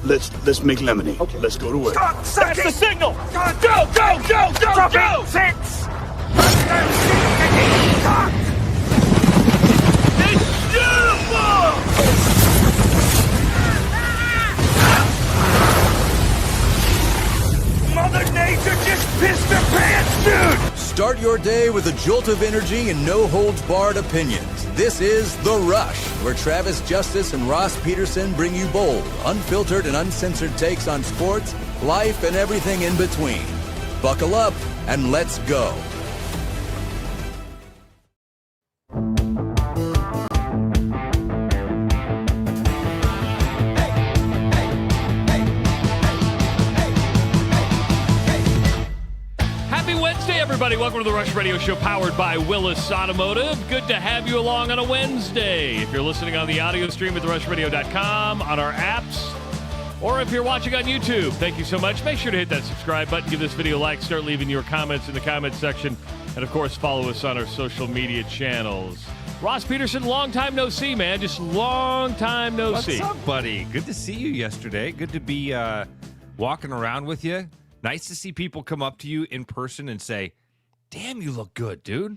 Let's make lemonade. Okay. Let's go to work. That's the signal! Go! 6! It's beautiful! Mother Nature just pissed her pants, dude! Start your day with a jolt of energy and no-holds-barred opinions. This is The Rush, where Travis Justice and Ross Peterson bring you bold, unfiltered, and uncensored takes on sports, life, and everything in between. Buckle up and let's go. Everybody, welcome to the Rush Radio Show powered by Willis Automotive. Good to have you along on a Wednesday. If you're listening on the audio stream at therushradio.com, on our apps, or if you're watching on YouTube, thank you so much. Make sure to hit that subscribe button, give this video a like, start leaving your comments in the comments section, and of course, follow us on our social media channels. Ross Peterson, long time no see, man. Just long time no see. What's up, buddy? Good to see you yesterday. Good to be walking around with you. Nice to see people come up to you in person and say, damn, you look good, dude.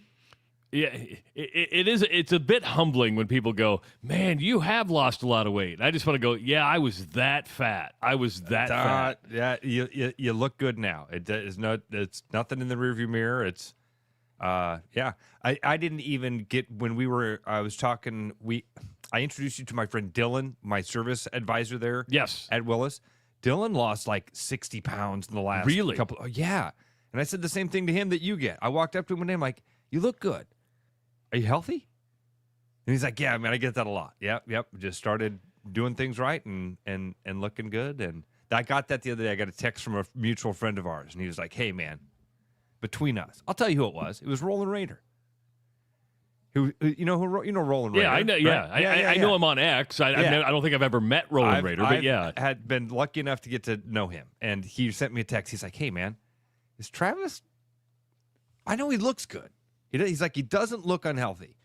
Yeah, it is. It's a bit humbling when people go, man, you have lost a lot of weight. I just want to go, yeah, I was that fat. I was that fat. Yeah, you look good now. It's nothing in the rearview mirror. It's, yeah. I didn't even get, I introduced you to my friend Dylan, my service advisor there. Yes. At Willis. Dylan lost like 60 pounds in the last couple. Oh, yeah. And I said the same thing to him that you get. I walked up to him one day. I'm like, you look good. Are you healthy? And he's like, yeah, man, I get that a lot. Yep. Just started doing things right and looking good. And I got that the other day. I got a text from a mutual friend of ours. And he was like, hey, man, between us, I'll tell you who it was. It was Roland Raider. Roland Raider. Yeah, I know. Yeah, right? I know him on X. I don't think I've ever met Roland Raider, but yeah, had been lucky enough to get to know him. And he sent me a text. He's like, hey, man, is Travis? I know he looks good. He's like, he doesn't look unhealthy,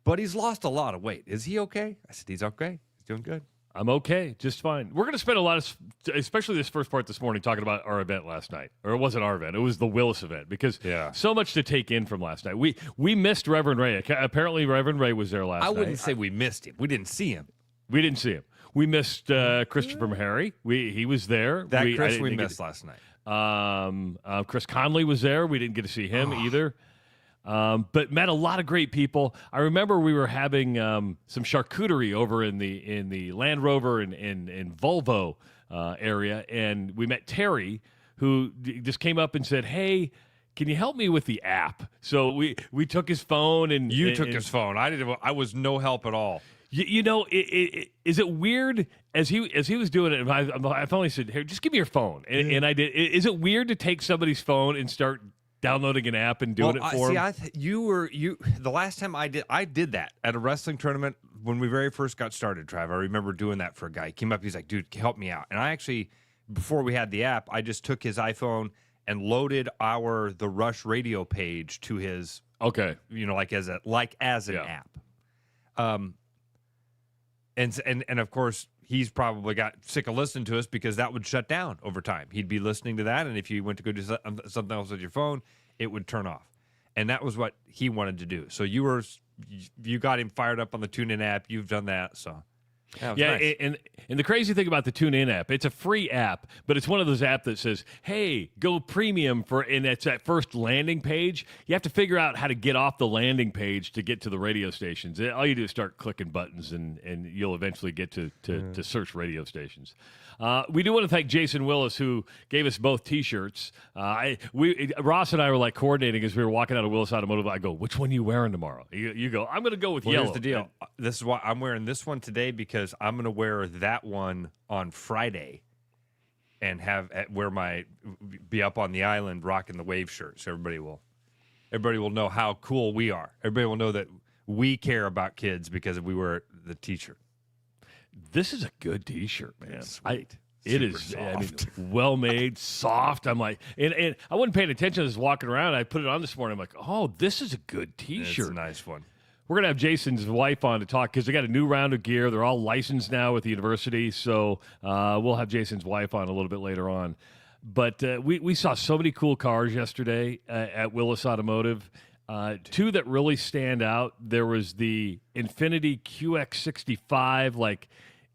but he's lost a lot of weight. Is he okay? I said, he's okay. He's doing good. I'm okay, just fine. We're going to spend a lot of, especially this first part this morning, talking about our event last night. Or it wasn't our event. It was the Willis event because so much to take in from last night. We missed Reverend Ray. Apparently, Reverend Ray was there last night. I wouldn't say we missed him. We didn't see him. We missed Christopher Mahary. He was there. We missed last night. Chris Conley was there. We didn't get to see him either. But met a lot of great people. I remember we were having some charcuterie over in the Land Rover and Volvo area, and we met Terry, who just came up and said, hey, can you help me with the app? So we took his phone. And you took his phone. I was no help at all. Is it weird as he was doing it? I finally said, "Here, just give me your phone," and I did. Is it weird to take somebody's phone and start downloading an app and doing it for him? The last time I did that at a wrestling tournament when we very first got started, Trav. I remember doing that for a guy. He came up, he's like, "Dude, help me out." And I actually, before we had the app, I just took his iPhone and loaded the Rush Radio page to his as an app. And of course, he's probably got sick of listening to us because that would shut down over time. He'd be listening to that, and if you went to go do something else with your phone, it would turn off. And that was what he wanted to do. So you got him fired up on the TuneIn app. You've done that, so. Nice. And the crazy thing about the TuneIn app, it's a free app, but it's one of those apps that says, hey, go premium and it's that first landing page. You have to figure out how to get off the landing page to get to the radio stations. All you do is start clicking buttons, and you'll eventually get to search radio stations. We do want to thank Jason Willis, who gave us both T-shirts. Ross and I were like coordinating as we were walking out of Willis Automotive. I go, which one are you wearing tomorrow? You go, I'm going to go with yellow. Here's the deal. This is why I'm wearing this one today, because I'm going to wear that one on Friday and be up on the island rocking the wave shirt. So everybody will know how cool we are. Everybody will know that we care about kids because we wear the T-shirt. This is a good T-shirt, man. It's sweet. It is soft. Well made, soft. I'm like, and I wasn't paying attention. I was walking around. I put it on this morning. I'm like, oh, this is a good T-shirt. It's a nice one. We're going to have Jason's wife on to talk because they got a new round of gear. They're all licensed now with the university, so we'll have Jason's wife on a little bit later on. But we saw so many cool cars yesterday at Willis Automotive. Two that really stand out. There was the Infiniti QX65. Like,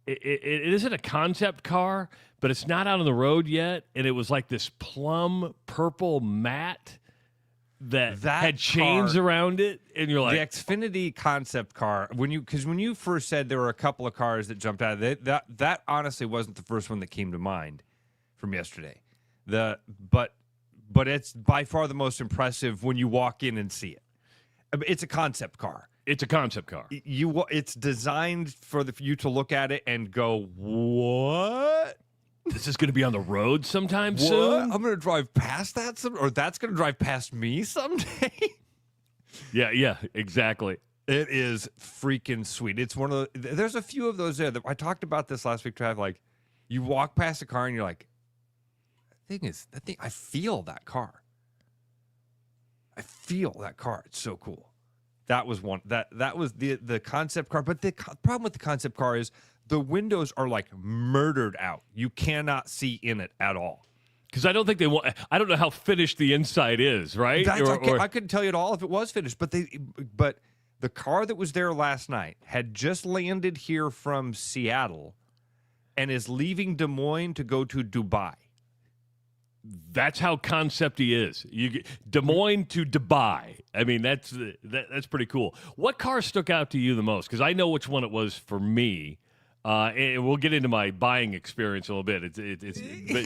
it isn't a concept car, but it's not out on the road yet. And it was like this plum purple matte that had chains around it. And you're like, the Xfinity concept car. When you first said there were a couple of cars that jumped out of it, that honestly wasn't the first one that came to mind from yesterday. But it's by far the most impressive when you walk in and see it. It's a concept car. It's a concept car. It's designed for you to look at it and go, what? This is going to be on the road sometime soon? I'm going to drive past that or that's going to drive past me someday? Yeah, exactly. It is freaking sweet. It's one of there's a few of those there. I talked about this last week, Trav. Like, you walk past a car and you're like, I feel that car. I feel that car. It's so cool. That was one. That was the concept car. But the problem with the concept car is the windows are like murdered out. You cannot see in it at all. Because I don't think they want. I don't know how finished the inside is. Right? I couldn't tell you at all if it was finished. But the car that was there last night had just landed here from Seattle, and is leaving Des Moines to go to Dubai. That's how concept-y is. You get Des Moines to Dubai. I mean, that's pretty cool. What car stuck out to you the most? Because I know which one it was for me, and we'll get into my buying experience a little bit. But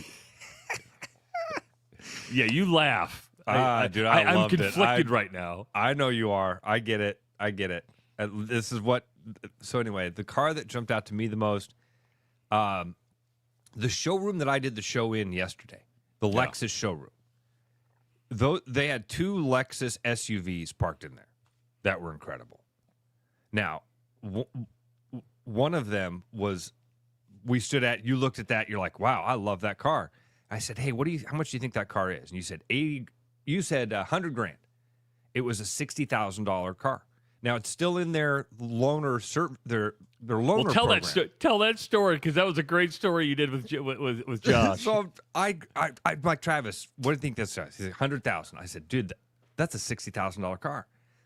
yeah, you laugh. Dude, I'm conflicted right now. I know you are. I get it. This is what. So anyway, the car that jumped out to me the most, the showroom that I did the show in yesterday. The Lexus showroom. They had two Lexus SUVs parked in there that were incredible. Now, one of them was, you looked at that, you're like, wow, I love that car. I said, hey, how much do you think that car is? And you said $100,000. It was a $60,000 car. Now it's still in their loaner loaner program. Tell that story, because that was a great story you did with Josh. So I'm like, Travis, what do you think this is? He's like, $100,000. I said, dude, that's a $60,000 car.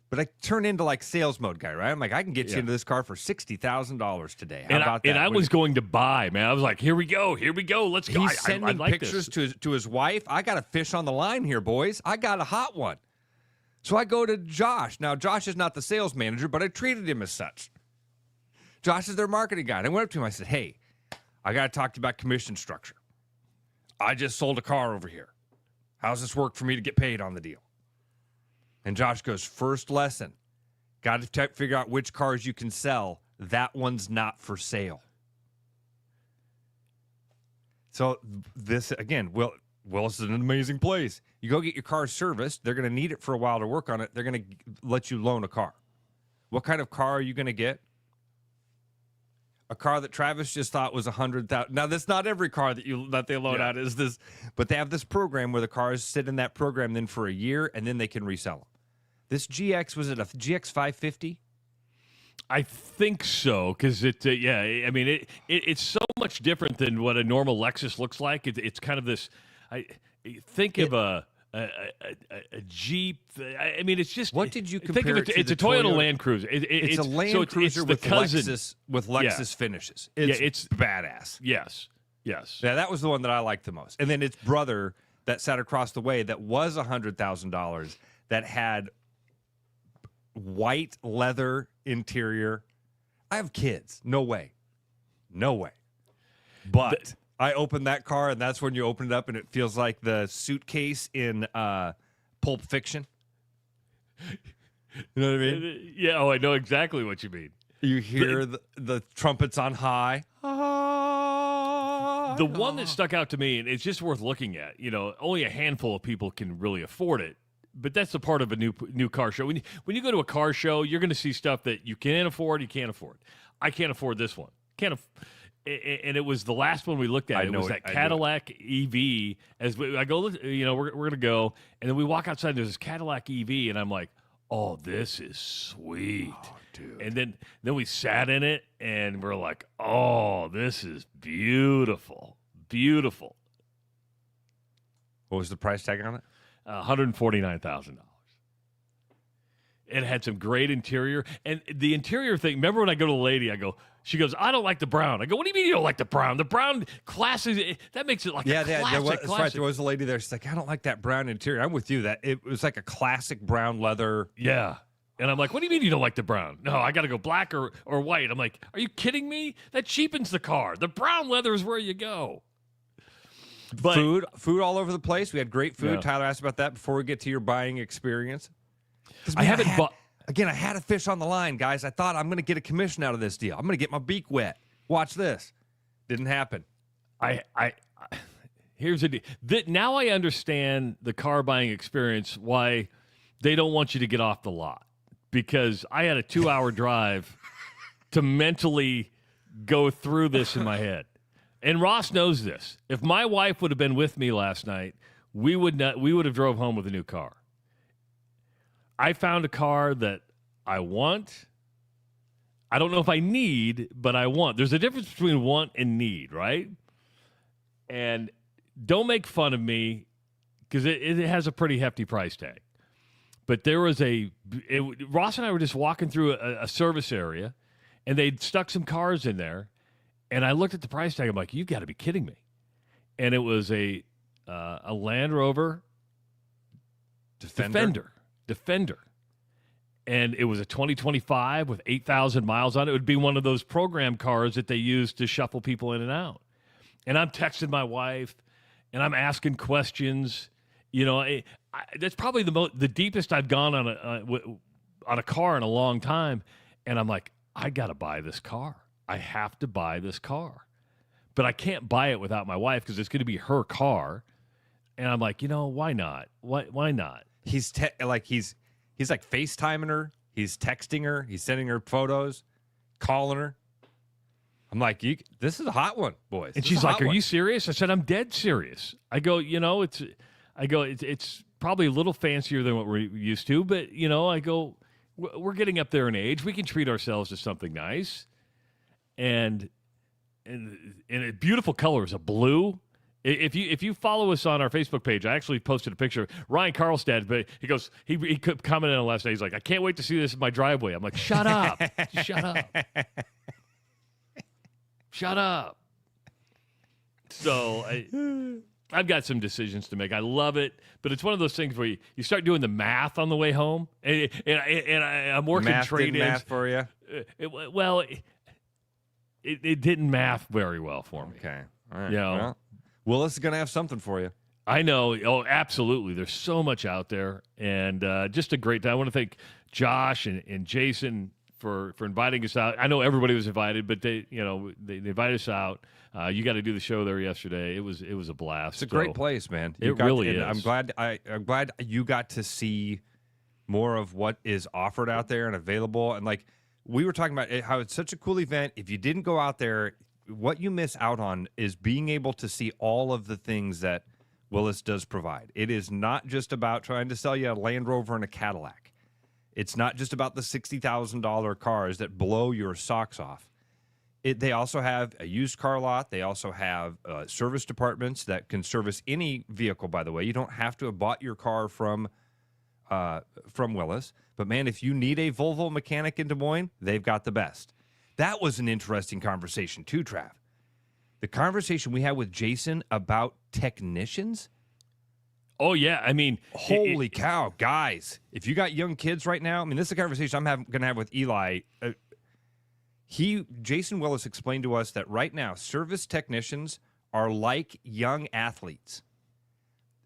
But I turn into like sales mode guy, right? I'm like, I can get you into this car for $60,000 today. How about that? And I was going to buy, man. I was like, here we go, let's go. He's sending pictures to his wife. I got a fish on the line here, boys. I got a hot one. So I go to Josh. Now, Josh is not the sales manager, but I treated him as such. Josh is their marketing guy. And I went up to him. I said, hey, I got to talk to you about commission structure. I just sold a car over here. How's this work for me to get paid on the deal? And Josh goes, first lesson, got to figure out which cars you can sell. That one's not for sale. So this, again, Willis is an amazing place. You go get your car serviced. They're going to need it for a while to work on it. They're going to let you loan a car. What kind of car are you going to get? A car that Travis just thought was $100,000. Now, that's not every car that they loan out is this, but they have this program where the cars sit in that program then for a year, and then they can resell them. This GX, was it a GX 550? I think so, because I mean, it's so much different than what a normal Lexus looks like. It's kind of this. Think of a Jeep. I mean, it's just. What did you compare think of it? It's a Toyota Land Cruiser. It's a Land Cruiser with Lexus finishes. It's badass. Yes. Yeah, that was the one that I liked the most. And then its brother that sat across the way that was $100,000 that had white leather interior. I have kids. No way. But I opened that car, and that's when you open it up, and it feels like the suitcase in Pulp Fiction. You know what I mean? Yeah, I know exactly what you mean. You hear the trumpets on high. The one that stuck out to me, and it's just worth looking at, only a handful of people can really afford it, but that's a part of a new car show. When you go to a car show, you're going to see stuff that you can afford, you can't afford. I can't afford this one. And it was the last one we looked at. It was that Cadillac EV. I go, we're going to go, and then we walk outside, and there's this Cadillac EV, and I'm like, oh, this is sweet. Oh, dude. And then we sat in it, and we're like, oh, this is beautiful. Beautiful. What was the price tag on it? $149,000. It had some great interior. And the interior thing, remember when I go to the lady, she goes, I don't like the brown. I go, what do you mean you don't like the brown? The brown classic, that makes it like a classic. That's right. There was a lady there. She's like, I don't like that brown interior. I'm with you. That it was like a classic brown leather. Yeah. And I'm like, what do you mean you don't like the brown? No, I got to go black or white. I'm like, are you kidding me? That cheapens the car. The brown leather is where you go. But, food all over the place. We had great food. Yeah. Tyler asked about that before we get to your buying experience. I haven't bought. Again, I had a fish on the line, guys. I thought I'm going to get a commission out of this deal. I'm going to get my beak wet. Watch this. Didn't happen. Here's the deal. Now I understand the car buying experience, why they don't want you to get off the lot. Because I had a 2-hour drive to mentally go through this in my head. And Ross knows this. If my wife would have been with me last night, we would have drove home with a new car. I found a car that I want. I don't know if I need, but I want. There's a difference between want and need, right? And don't make fun of me because it has a pretty hefty price tag. But there was Ross and I were just walking through a service area, and they'd stuck some cars in there. And I looked at the price tag. I'm like, you've got to be kidding me. And it was a Land Rover Defender. And it was a 2025 with 8,000 miles on it. It would be one of those program cars that they use to shuffle people in and out. And I'm texting my wife, and I'm asking questions. You know, that's probably the deepest I've gone on a car in a long time. And I'm like, I got to buy this car. I have to buy this car. But I can't buy it without my wife because it's going to be her car. And I'm like, why not? Why not? He's like FaceTiming her. He's texting her. He's sending her photos, calling her. I'm like, this is a hot one, boys. And she's like, are you serious? I said, I'm dead serious. I go, it's probably a little fancier than what we're used to, but I go, we're getting up there in age. We can treat ourselves to something nice. And a beautiful color is a blue. If you follow us on our Facebook page, I actually posted a picture. Ryan Carlstad, but he commented on it last night. He's like, I can't wait to see this in my driveway. I'm like, shut up. Shut up. Shut up. So I've got some decisions to make. I love it, but it's one of those things where you start doing the math on the way home. And I'm working trade-ins. Math for you? It didn't math very well for me. Okay. All right. Well, Willis is going to have something for you. I know. Oh, absolutely. There's so much out there, and just a great time. I want to thank Josh and Jason for inviting us out. I know everybody was invited, but they invited us out. You got to do the show there yesterday. It was a blast. It's a great place, man. It really is. I'm glad you got to see more of what is offered out there and available. And like we were talking about how it's such a cool event. If you didn't go out there, what you miss out on is being able to see all of the things that Willis does provide. It is not just about trying to sell you a Land Rover and a Cadillac. It's not just about the $60,000 cars that blow your socks off. They also have a used car lot. They also have service departments that can service any vehicle, by the way. You don't have to have bought your car from Willis. But, man, if you need a Volvo mechanic in Des Moines, they've got the best. That was an interesting conversation, too, Trav. The conversation we had with Jason about technicians. Oh, yeah. I mean, holy cow, guys. If you got young kids right now, I mean, this is a conversation I'm going to have with Eli. Jason Willis explained to us that right now, service technicians are like young athletes.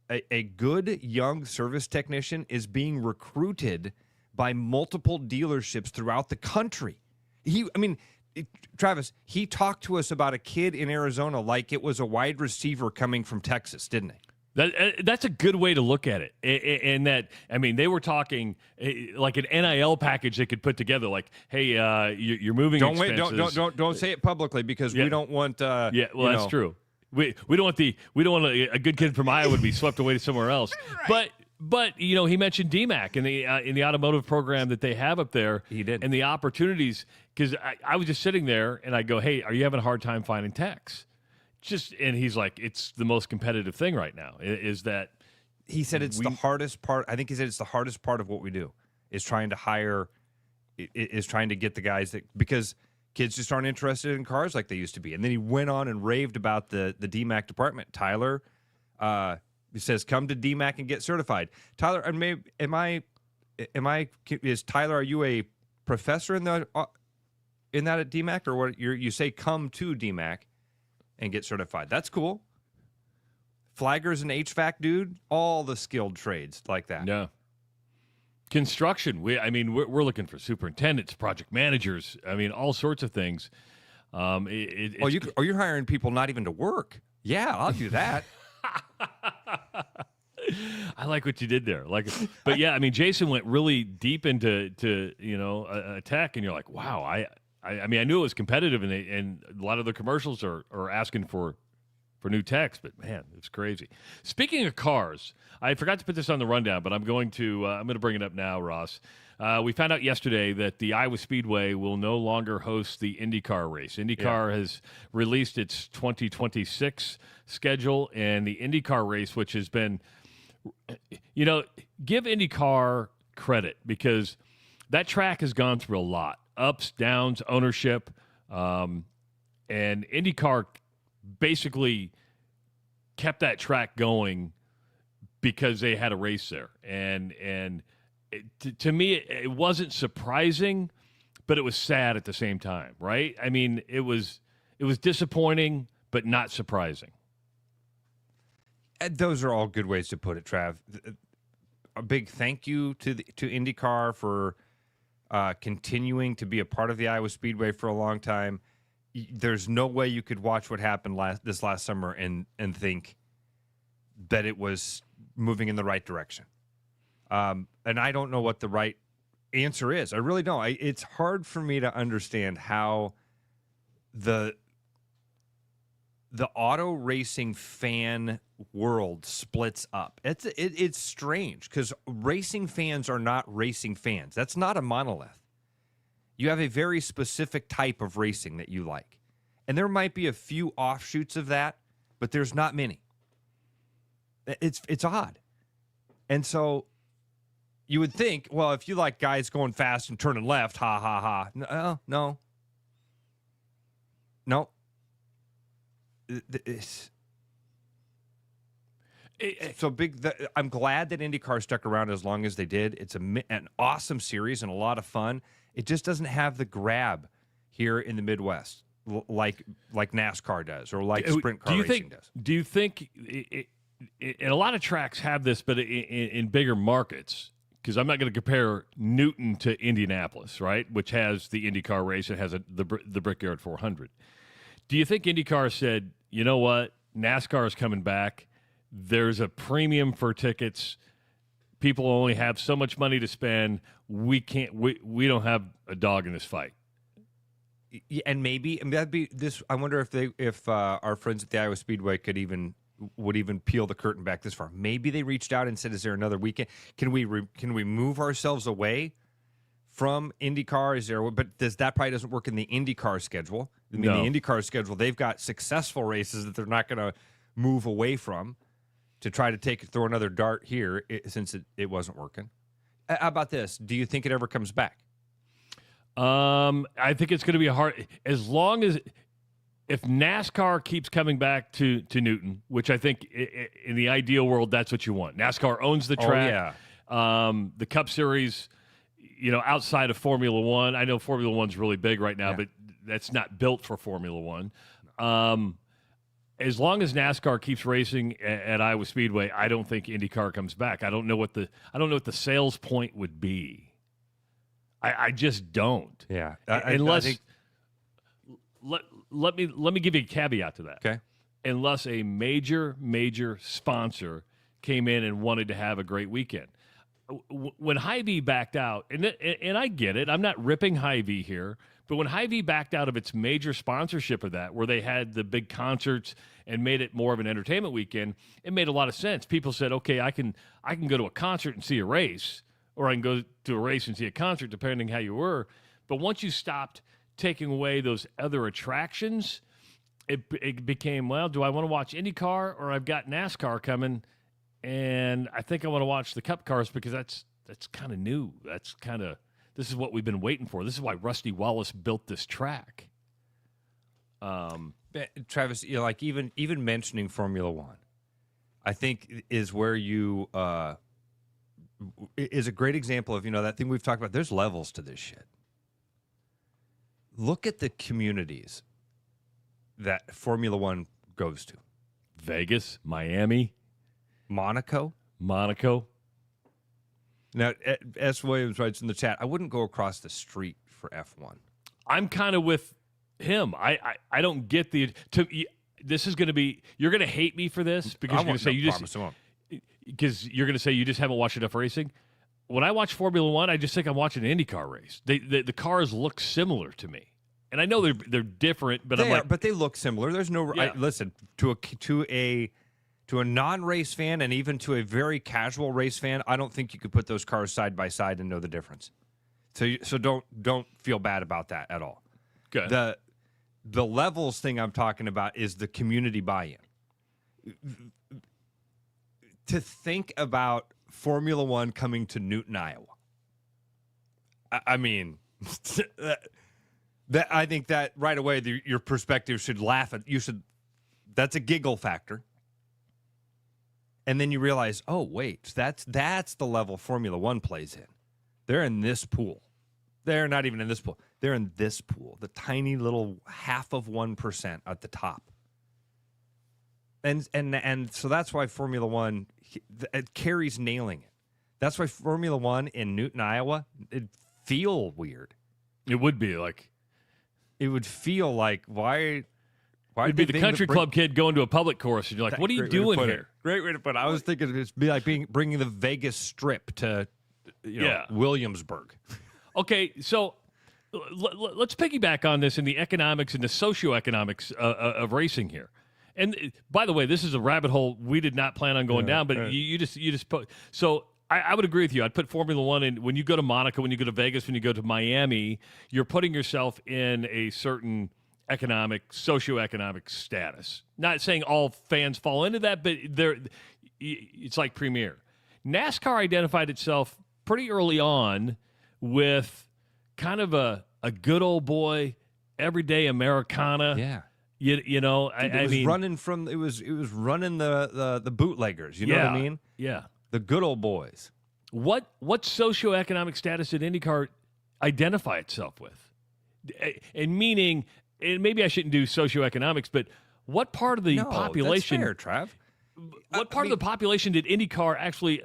A good young service technician is being recruited by multiple dealerships throughout the country. Travis, he talked to us about a kid in Arizona like it was a wide receiver coming from Texas, didn't he? That's a good way to look at it. And that, I mean, they were talking like an NIL package they could put together. Like, hey, you're moving expenses. Don't say it publicly because we don't want. That's true. We don't want a good kid from Iowa to be swept away to somewhere else. Right. But he mentioned DMAC in the automotive program that they have up there. He did, and the opportunities. Because I was just sitting there and I go, "Hey, are you having a hard time finding techs?" And he's like, "It's the most competitive thing right now." Is that? He said it's the hardest part. I think he said it's the hardest part of what we do is trying to hire, is trying to get the guys because kids just aren't interested in cars like they used to be. And then he went on and raved about the DMAC department. Tyler, he says, come to DMAC and get certified. Tyler, is Tyler, are you a professor in that at DMAC, or what? You say come to DMAC and get certified? That's cool. Flagger's an HVAC dude, all the skilled trades like that. Yeah. Construction. We're looking for superintendents, project managers. All sorts of things. You're hiring people not even to work. Yeah, I'll do that. I like what you did there. But yeah, Jason went really deep into a tech, and you're like, wow. I knew it was competitive, and a lot of the commercials are asking for new techs, but man, it's crazy. Speaking of cars, I forgot to put this on the rundown, but I'm going to bring it up now, Ross. We found out yesterday that the Iowa Speedway will no longer host the IndyCar race. IndyCar has released its 2026 schedule, and the IndyCar race, which has been, give IndyCar credit because that track has gone through a lot, ups, downs, ownership, and IndyCar basically kept that track going because they had a race there. And to me, it wasn't surprising, but it was sad at the same time, right? It was disappointing, but not surprising. Those are all good ways to put it, Trav. A big thank you to IndyCar for continuing to be a part of the Iowa Speedway for a long time. There's no way you could watch what happened this last summer and think that it was moving in the right direction. And I don't know what the right answer is. I really don't. It's hard for me to understand how the auto racing fan world splits up. It's strange because racing fans are not racing fans. That's not a monolith. You have a very specific type of racing that you like. And there might be a few offshoots of that, but there's not many. It's odd. And so you would think, well, if you like guys going fast and turning left, ha, ha, ha. No. It's so big. I'm glad that IndyCar stuck around as long as they did. It's an awesome series and a lot of fun. It just doesn't have the grab here in the Midwest like NASCAR does or like sprint car racing does. Do you think and a lot of tracks have this, but in bigger markets, because I'm not going to compare Newton to Indianapolis, right, which has the IndyCar race and has the Brickyard 400. Do you think IndyCar said, you know what, NASCAR is coming back, there's a premium for tickets, people only have so much money to spend, we don't have a dog in this fight? And maybe that'd be this. I wonder if our friends at the Iowa Speedway would even peel the curtain back this far. Maybe they reached out and said, "Is there another weekend? Can we move ourselves away from IndyCar? But that probably doesn't work in the IndyCar schedule. No. The IndyCar schedule, they've got successful races that they're not going to move away from to try to throw another dart here since it wasn't working. How about this? Do you think it ever comes back? I think it's going to be hard as long as if NASCAR keeps coming back to Newton, which I think in the ideal world that's what you want. NASCAR owns the track. Oh, yeah. The Cup Series, outside of Formula One, I know Formula One's really big right now, but that's not built for Formula One. As long as NASCAR keeps racing at Iowa Speedway, I don't think IndyCar comes back. I don't know what the sales point would be. I just don't. Yeah. Unless let me give you a caveat to that. Okay. Unless a major sponsor came in and wanted to have a great weekend. When Hy-Vee backed out, and I get it, I'm not ripping Hy-Vee here, But when Hy-Vee backed out of its major sponsorship of that, where they had the big concerts and made it more of an entertainment weekend, it made a lot of sense. People said, okay, I can go to a concert and see a race, or I can go to a race and see a concert, depending how you were. But once you stopped taking away those other attractions, it became, well, do I want to watch IndyCar, or I've got NASCAR coming, and I think I want to watch the Cup cars because that's kind of new. This is what we've been waiting for. This is why Rusty Wallace built this track. Travis, like even mentioning Formula One, I think is where you is a great example of that thing we've talked about. There's levels to this shit. Look at the communities that Formula One goes to: Vegas, Miami, Monaco. Now, S. Williams writes in the chat, I wouldn't go across the street for F1. I'm kind of with him. I don't get this is going to be, you're going to hate me for this because you're going to say you're going to say you just haven't watched enough racing. When I watch Formula One, I just think I'm watching an IndyCar race. The cars look similar to me. And I know they're different, but but they look similar. There's no listen to a non-race fan and even to a very casual race fan, I don't think you could put those cars side by side and know the difference. So don't feel bad about that at all. Good. The levels thing I'm talking about is the community buy-in. To think about Formula One coming to Newton, Iowa. I mean, I think that right away your perspective should laugh at. That's a giggle factor. And then you realize, oh, wait, that's the level Formula One plays in. They're in this pool. They're not even in this pool. They're in this pool, the tiny little 0.5% at the top. And so that's why Formula One, Kerry's nailing it. That's why Formula One in Newton, Iowa, it'd feel weird. It would be like. It would feel like, why it'd be the country club kid going to a public course, and you're like, what are you doing here? Great way to put it. I was thinking it'd be like bringing the Vegas Strip to Williamsburg. Okay, so let's piggyback on this in the economics and the socioeconomics of racing here. And by the way, this is a rabbit hole we did not plan on going down, but you just put. So I would agree with you. I'd put Formula One in. When you go to Monaco, when you go to Vegas, when you go to Miami, you're putting yourself in a certain socioeconomic status. Not saying all fans fall into that, but it's like Premier. NASCAR identified itself pretty early on with kind of a good old boy, everyday Americana. Yeah. It was running the bootleggers. You know what I mean? Yeah. The good old boys. What socioeconomic status did IndyCar identify itself with? And meaning, and maybe I shouldn't do socioeconomics, but what part of the population? That's fair, Trav. What part of the population did IndyCar actually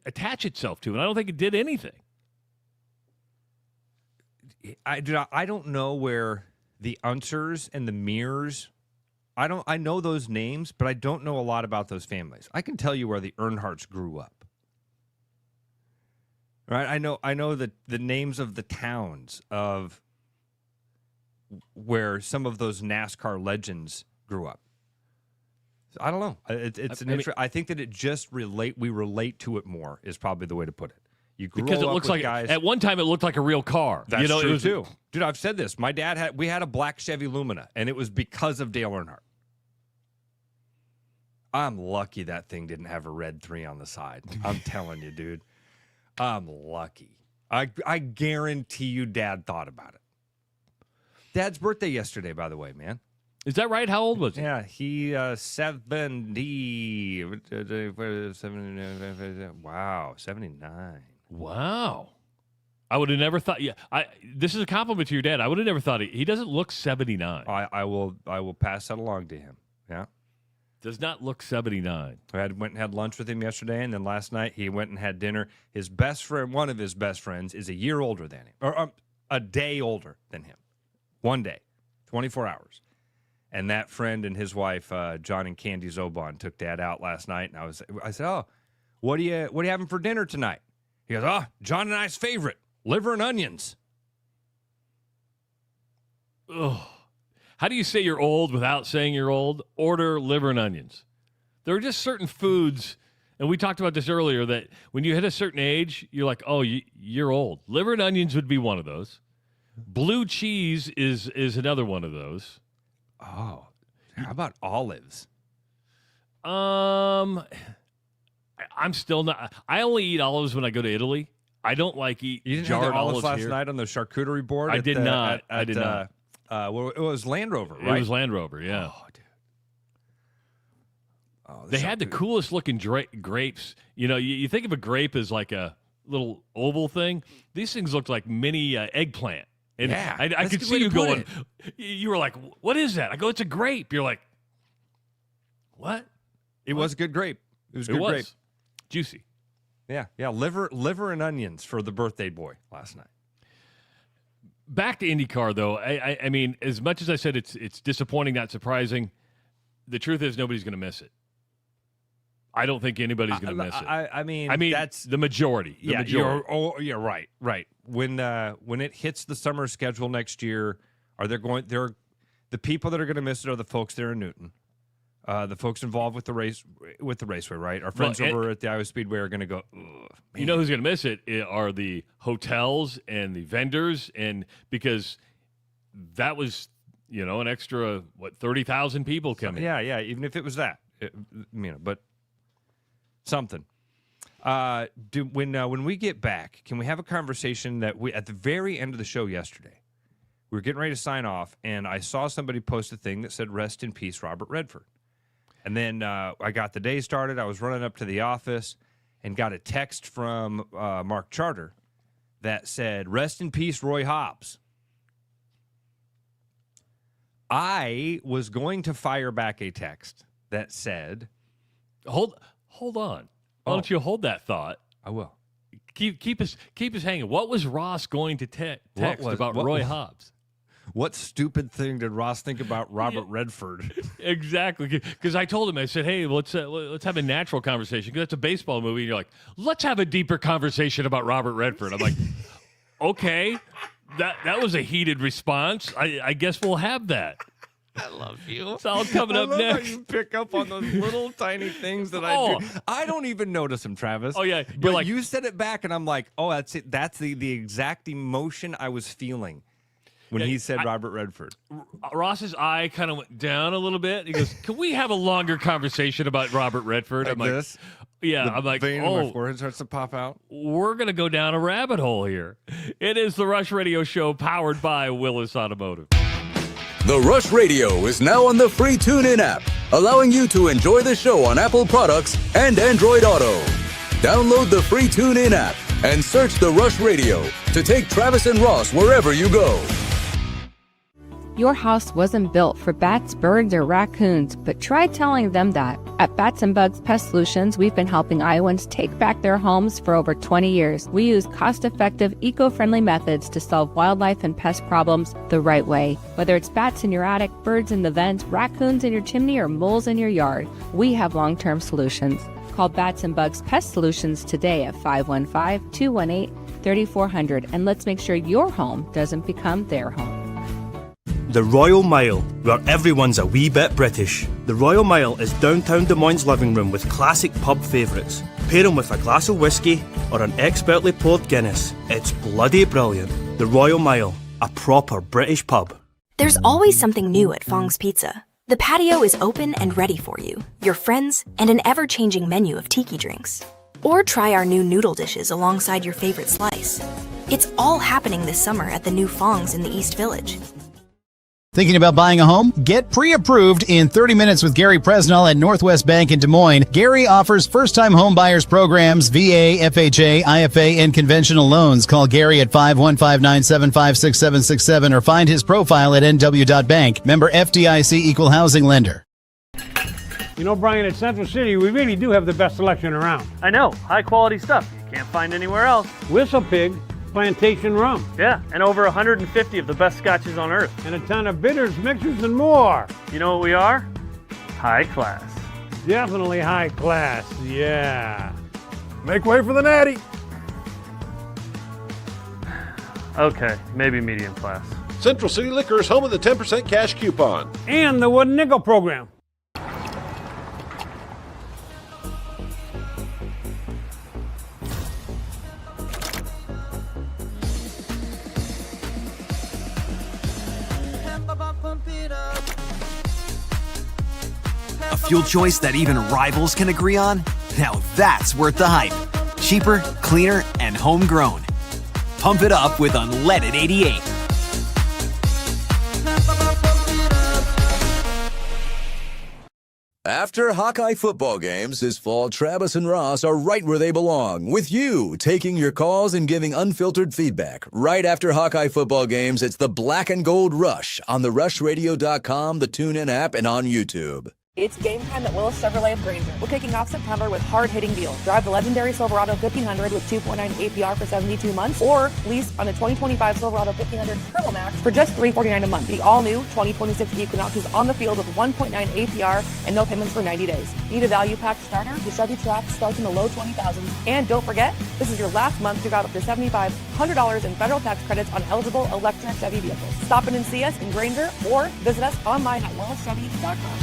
attach itself to? And I don't think it did anything. I don't know where the Unsers and the Mears. I know those names, but I don't know a lot about those families. I can tell you where the Earnhardts grew up. Right? I know the names of the towns of where some of those NASCAR legends grew up. So I don't know. I think that it just we relate to it more is probably the way to put it. Because it looks like guys. At one time it looked like a real car. That's true too. Dude, I've said this. My dad we had a black Chevy Lumina, and it was because of Dale Earnhardt. I'm lucky that thing didn't have a red 3 on the side. I'm telling you, dude. I'm lucky. I guarantee you Dad thought about it. Dad's birthday yesterday, by the way, man. Is that right? How old was he? Yeah, he 70. Wow, 79. Wow. I would have never thought. Yeah, this is a compliment to your dad. I would have never thought he doesn't look 79. I will pass that along to him. Yeah. Does not look 79. I went and had lunch with him yesterday, and then last night he went and had dinner. His best friend, one of his best friends, is a year older than him, or a day older than him. One day, 24 hours. And that friend and his wife, John and Candy Zobon, took Dad out last night, and I said, "Oh, what are you having for dinner tonight?" He goes, "Oh, John and I's favorite, liver and onions." Ugh. How do you say you're old without saying you're old? Order liver and onions. There are just certain foods, and we talked about this earlier, that when you hit a certain age, you're like, oh, you're old. Liver and onions would be one of those. Blue cheese is another one of those. Oh, how about olives? I'm still not. I only eat olives when I go to Italy. I don't like eat You didn't jarred have the olives last here. night on the charcuterie board? I did not. I did not. Well, it was Land Rover, right? It was Land Rover, yeah. Oh, dude. Oh, They had the coolest looking grapes. You know, you think of a grape as like a little oval thing. These things looked like mini eggplant. And Yeah, I that's a could good see way you to put going, you were like, what is that? I go, it's a grape. You're like, what? It was a good grape. It was good grape. Juicy. Yeah, liver and onions for the birthday boy last night. Back to IndyCar, though. I mean, as much as I said it's disappointing, not surprising, the truth is nobody's going to miss it. I don't think anybody's going to miss it. I mean, that's the majority. The majority. Right. When it hits the summer schedule next year, the people that are going to miss it are the folks there in Newton. The folks involved with the raceway, right? Our friends over at the Iowa Speedway are going to go, ugh, you know who's going to miss it are the hotels and the vendors, and because that was, an extra, 30,000 people coming. Yeah, even if it was that, but something. When we get back, can we have a conversation that at the very end of the show yesterday, we were getting ready to sign off, and I saw somebody post a thing that said, "Rest in peace, Robert Redford." And then I got the day started. I was running up to the office and got a text from Mark Charter that said, "Rest in peace, Roy Hobbs." I was going to fire back a text that said, Hold on. Why don't you hold that thought? I will. Keep us hanging. What was Ross going to text about Roy Hobbs? What stupid thing did Ross think about Robert Redford? Exactly, because I told him, I said, "Hey, let's have a natural conversation because it's a baseball movie." And you're like, "Let's have a deeper conversation about Robert Redford." I'm like, "Okay, that was a heated response. I guess we'll have that." I love you. It's all coming up next. How you pick up on those little tiny things that I do. I don't even notice them, Travis. Oh yeah, but like, you said it back, and I'm like, "Oh, that's it. That's the exact emotion I was feeling." When he said Robert Redford. Ross's eye kind of went down a little bit. He goes, "Can we have a longer conversation about Robert Redford?" Like I'm like, this? Yeah. The I'm like, vein in my forehead starts to pop out. We're going to go down a rabbit hole here. It is the Rush Radio Show powered by Willis Automotive. The Rush Radio is now on the free TuneIn app, allowing you to enjoy the show on Apple products and Android Auto. Download the free TuneIn app and search The Rush Radio to take Travis and Ross wherever you go. Your house wasn't built for bats, birds, or raccoons, but try telling them that. At Bats and Bugs Pest Solutions, we've been helping Iowans take back their homes for over 20 years. We use cost-effective, eco-friendly methods to solve wildlife and pest problems the right way. Whether it's bats in your attic, birds in the vents, raccoons in your chimney, or moles in your yard, we have long-term solutions. Call Bats and Bugs Pest Solutions today at 515-218-3400, and let's make sure your home doesn't become their home. The Royal Mile, where everyone's a wee bit British. The Royal Mile is downtown Des Moines' living room with classic pub favourites. Pair them with a glass of whiskey or an expertly poured Guinness. It's bloody brilliant. The Royal Mile, a proper British pub. There's always something new at Fong's Pizza. The patio is open and ready for you, your friends, and an ever-changing menu of tiki drinks. Or try our new noodle dishes alongside your favorite slice. It's all happening this summer at the new Fong's in the East Village. Thinking about buying a home? Get pre-approved in 30 minutes with Gary Presnell at Northwest Bank in Des Moines. Gary offers first-time home buyers programs, VA, FHA, IFA, and conventional loans. Call Gary at 515-975-6767 or find his profile at nw.bank. Member FDIC Equal Housing Lender. You know, Brian, at Central City, we really do have the best selection around. I know. High-quality stuff you can't find anywhere else. Whistle Pig Plantation Rum. Yeah, and over 150 of the best scotches on earth. And a ton of bitters, mixers, and more. You know what we are? High class. Definitely high class, yeah. Make way for the natty. Okay, maybe medium class. Central City Liquor is home of the 10% cash coupon. And the Wooden Nickel program. A fuel choice that even rivals can agree on? Now that's worth the hype. Cheaper, cleaner, and homegrown. Pump it up with Unleaded 88. After Hawkeye football games this fall, Travis and Ross are right where they belong, with you taking your calls and giving unfiltered feedback. Right after Hawkeye football games, it's the Black and Gold Rush on the RushRadio.com, the TuneIn app, and on YouTube. It's game time at Willis Chevrolet of Granger. We're kicking off September with hard-hitting deals. Drive the legendary Silverado 1500 with 2.9 APR for 72 months, or lease on a 2025 Silverado 1500 Turbo Max for just $349 a month. The all-new 2026 Equinox is on the field with 1.9 APR and no payments for 90 days. Need a value-packed starter? The Chevy Trax starts in the low 20,000s. And don't forget, this is your last month to grab up to $7,500 in federal tax credits on eligible electric Chevy vehicles. Stop in and see us in Granger or visit us online at willischevy.com.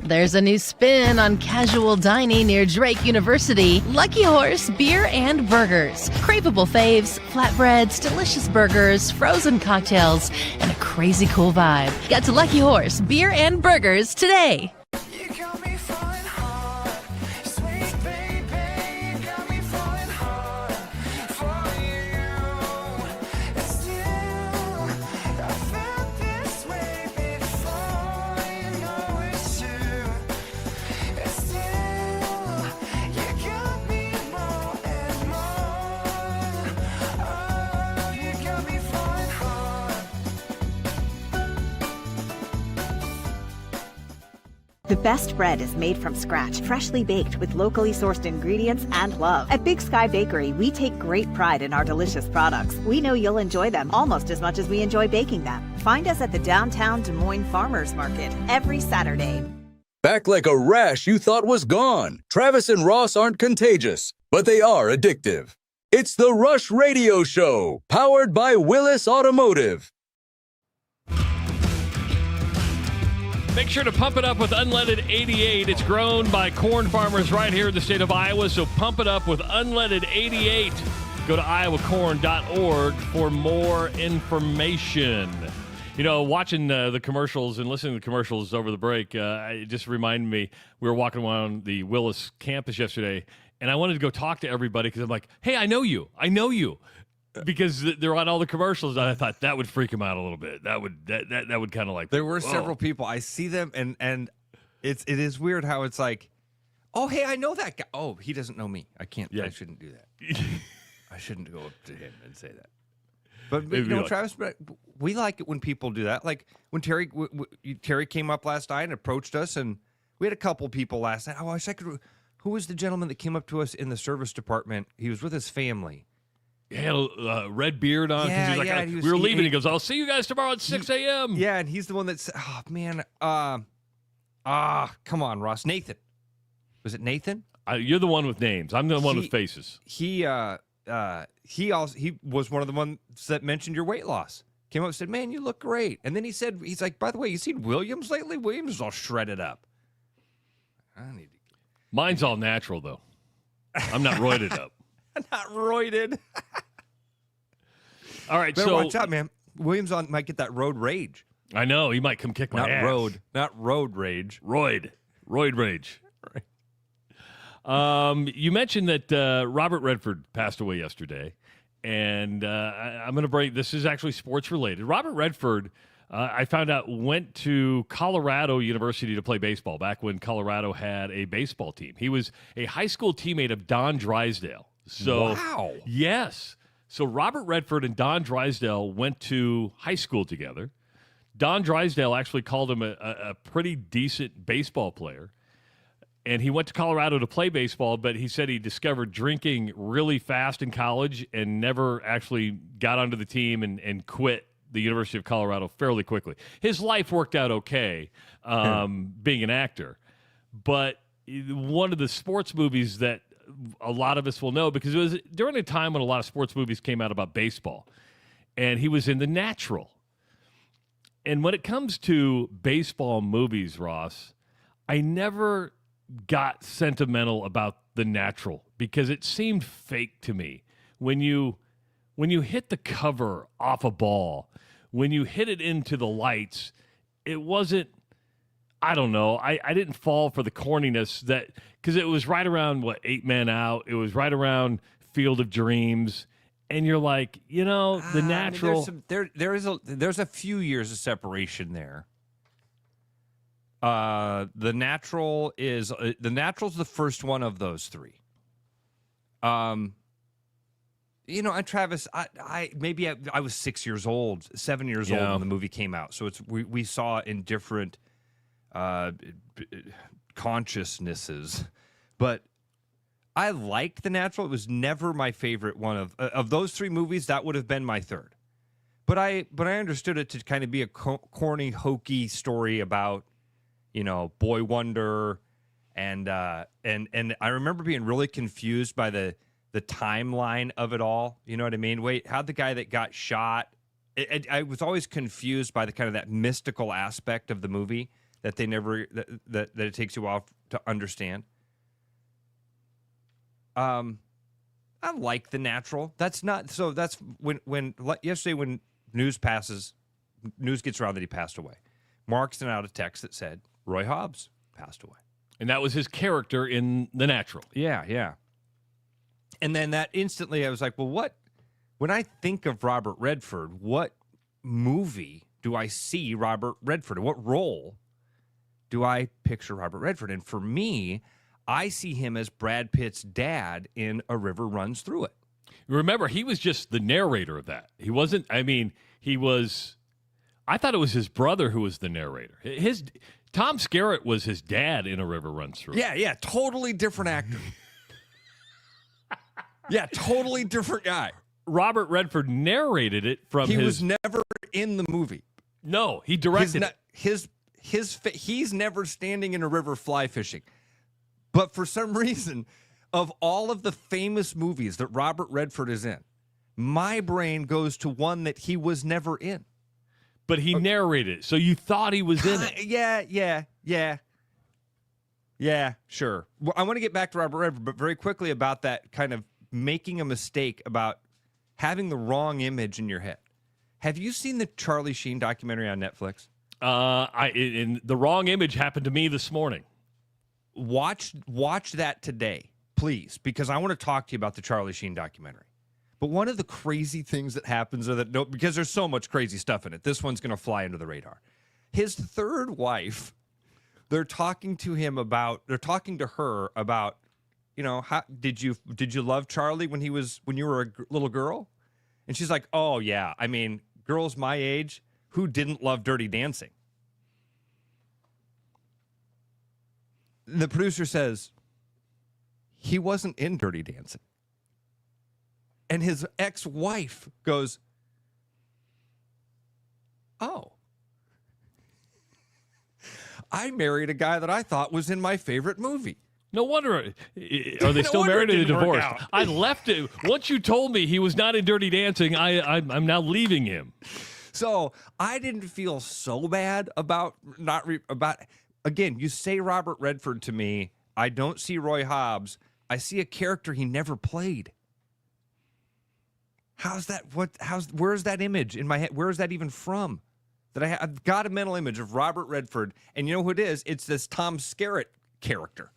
There's a new spin on casual dining near Drake University. Lucky Horse Beer and Burgers. Craveable faves, flatbreads, delicious burgers, frozen cocktails, and a crazy cool vibe. Get to Lucky Horse Beer and Burgers today. The best bread is made from scratch, freshly baked with locally sourced ingredients and love. At Big Sky Bakery, we take great pride in our delicious products. We know you'll enjoy them almost as much as we enjoy baking them. Find us at the downtown Des Moines Farmers Market every Saturday. Back like a rash you thought was gone. Travis and Ross aren't contagious, but they are addictive. It's the Rush Radio Show, powered by Willis Automotive. Make sure to pump it up with Unleaded 88. It's grown by corn farmers right here in the state of Iowa, so pump it up with Unleaded 88. Go to iowacorn.org for more information. You know, watching the commercials and listening to the commercials over the break, it just reminded me, we were walking around the Willis campus yesterday, and I wanted to go talk to everybody because I'm like, hey, I know you. Because they're on all the commercials, and I thought that would freak them out a little bit. That would kind of like. There were several people. I see them, and it is weird how it's like, oh hey, I know that guy. Oh, he doesn't know me. I can't. Yeah. I shouldn't do that. I shouldn't go up to him and say that. But you know, Travis, we like it when people do that. Like when Terry came up last night and approached us, and we had a couple people last night. Oh, I wish I could. Who was the gentleman that came up to us in the service department? He was with his family. He had a red beard on. Yeah, he was like, we were leaving. He goes, I'll see you guys tomorrow at 6 a.m. Yeah, and he's the one that's, oh, man. Come on, Ross. Nathan. Was it Nathan? You're the one with names. I'm the one with faces. He was one of the ones that mentioned your weight loss. Came up and said, man, you look great. And then he's like, by the way, you seen Williams lately? Williams is all shredded up. Mine's all natural, though. I'm not roided up. Not roided. All right, better so watch out, man. Williams might get that road rage. I know he might come kick my ass. Not road rage. Roid rage. Right. You mentioned that Robert Redford passed away yesterday, and I'm going to break. This is actually sports related. Robert Redford, I found out, went to Colorado University to play baseball back when Colorado had a baseball team. He was a high school teammate of Don Drysdale. So, wow. Yes. So Robert Redford and Don Drysdale went to high school together. Don Drysdale actually called him a pretty decent baseball player. And he went to Colorado to play baseball, but he said he discovered drinking really fast in college and never actually got onto the team and quit the University of Colorado fairly quickly. His life worked out okay, being an actor. But one of the sports movies that a lot of us will know, because it was during a time when a lot of sports movies came out about baseball, and he was in The Natural. And when it comes to baseball movies, Ross, I never got sentimental about The Natural because it seemed fake to me. When you hit the cover off a ball, when you hit it into the lights, it wasn't, I don't know. I didn't fall for the corniness that, because it was right around, 8 Men Out. It was right around Field of Dreams. And you're like, The Natural. There's a few years of separation there. The Natural is Natural's the first one of those three. And Travis, I was 6 years old, 7 years old when the movie came out. So we saw it in different consciousnesses, but I liked The Natural. It was never my favorite one of those three movies. That would have been my third, but I understood it to kind of be a corny, hokey story about boy wonder, and I remember being really confused by the timeline of it all. You know what I mean? Wait, how'd the guy that got shot? I was always confused by the kind of that mystical aspect of the movie that they never that it takes you a while to understand. I like The Natural. That's when yesterday when news gets around that he passed away. Mark sent out a text that said Roy Hobbs passed away, and that was his character in The Natural. Yeah. And then that instantly, I was like, well, what? When I think of Robert Redford, what movie do I see Robert Redford in? What role do I picture Robert Redford in? For me, I see him as Brad Pitt's dad in A River Runs Through It. Remember, he was just the narrator of that. He wasn't, he was, I thought it was his brother who was the narrator. Tom Skerritt was his dad in A River Runs Through It. Yeah, totally different actor. Yeah, totally different guy. Robert Redford narrated it from He was never in the movie. No, he directed it. He's never standing in a river fly fishing. But for some reason, of all of the famous movies that Robert Redford is in, my brain goes to one that he was never in. But he narrated it, so you thought he was in it. Yeah, sure. Well, I want to get back to Robert Redford, but very quickly about that kind of making a mistake about having the wrong image in your head. Have you seen the Charlie Sheen documentary on Netflix? The wrong image happened to me this morning. Watch that today, please, because I want to talk to you about the Charlie Sheen documentary. But one of the crazy things that happens because there's so much crazy stuff in it, this one's going to fly under the radar. His third wife, they're talking to her about, how did you love Charlie when you were a little girl? And she's like, oh yeah, girls my age, who didn't love Dirty Dancing? The producer says, he wasn't in Dirty Dancing. And his ex-wife goes, oh. I married a guy that I thought was in my favorite movie. No wonder. Are they still married or divorced? I left it. Once you told me he was not in Dirty Dancing, I'm now leaving him. So I didn't feel so bad about again, you say Robert Redford to me, I don't see Roy Hobbs. I see a character he never played. Where's that image in my head? Where is that even from? I've got a mental image of Robert Redford, and you know who it is? It's this Tom Skerritt character,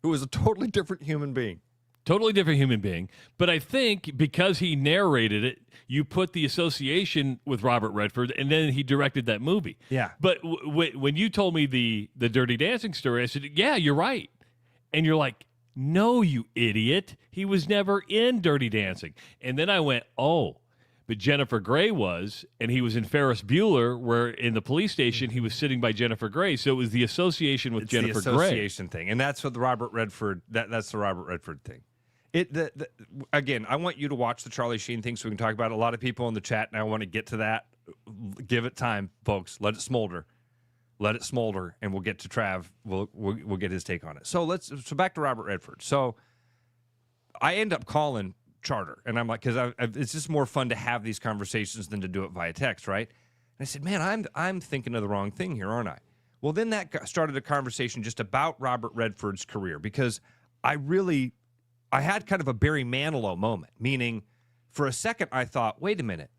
who is a totally different human being. Totally different human being. But I think because he narrated it, you put the association with Robert Redford, and then he directed that movie. Yeah. But when you told me the Dirty Dancing story, I said, yeah, you're right. And you're like, no, you idiot. He was never in Dirty Dancing. And then I went, oh, but Jennifer Grey was, and he was in Ferris Bueller, where in the police station he was sitting by Jennifer Grey. So it was the association with Jennifer Grey. The association thing. And that's what the Robert Redford, that's the Robert Redford thing. Again, I want you to watch the Charlie Sheen thing so we can talk about it. A lot of people in the chat now want to get to that. Give it time, folks. Let it smolder. Let it smolder, and we'll get to Trav. We'll get his take on it. So back to Robert Redford. So I end up calling Charter, and I'm like, because it's just more fun to have these conversations than to do it via text, right? I said, man, I'm thinking of the wrong thing here, aren't I? Well, then that started a conversation just about Robert Redford's career, because I had kind of a Barry Manilow moment, meaning for a second I thought, wait a minute,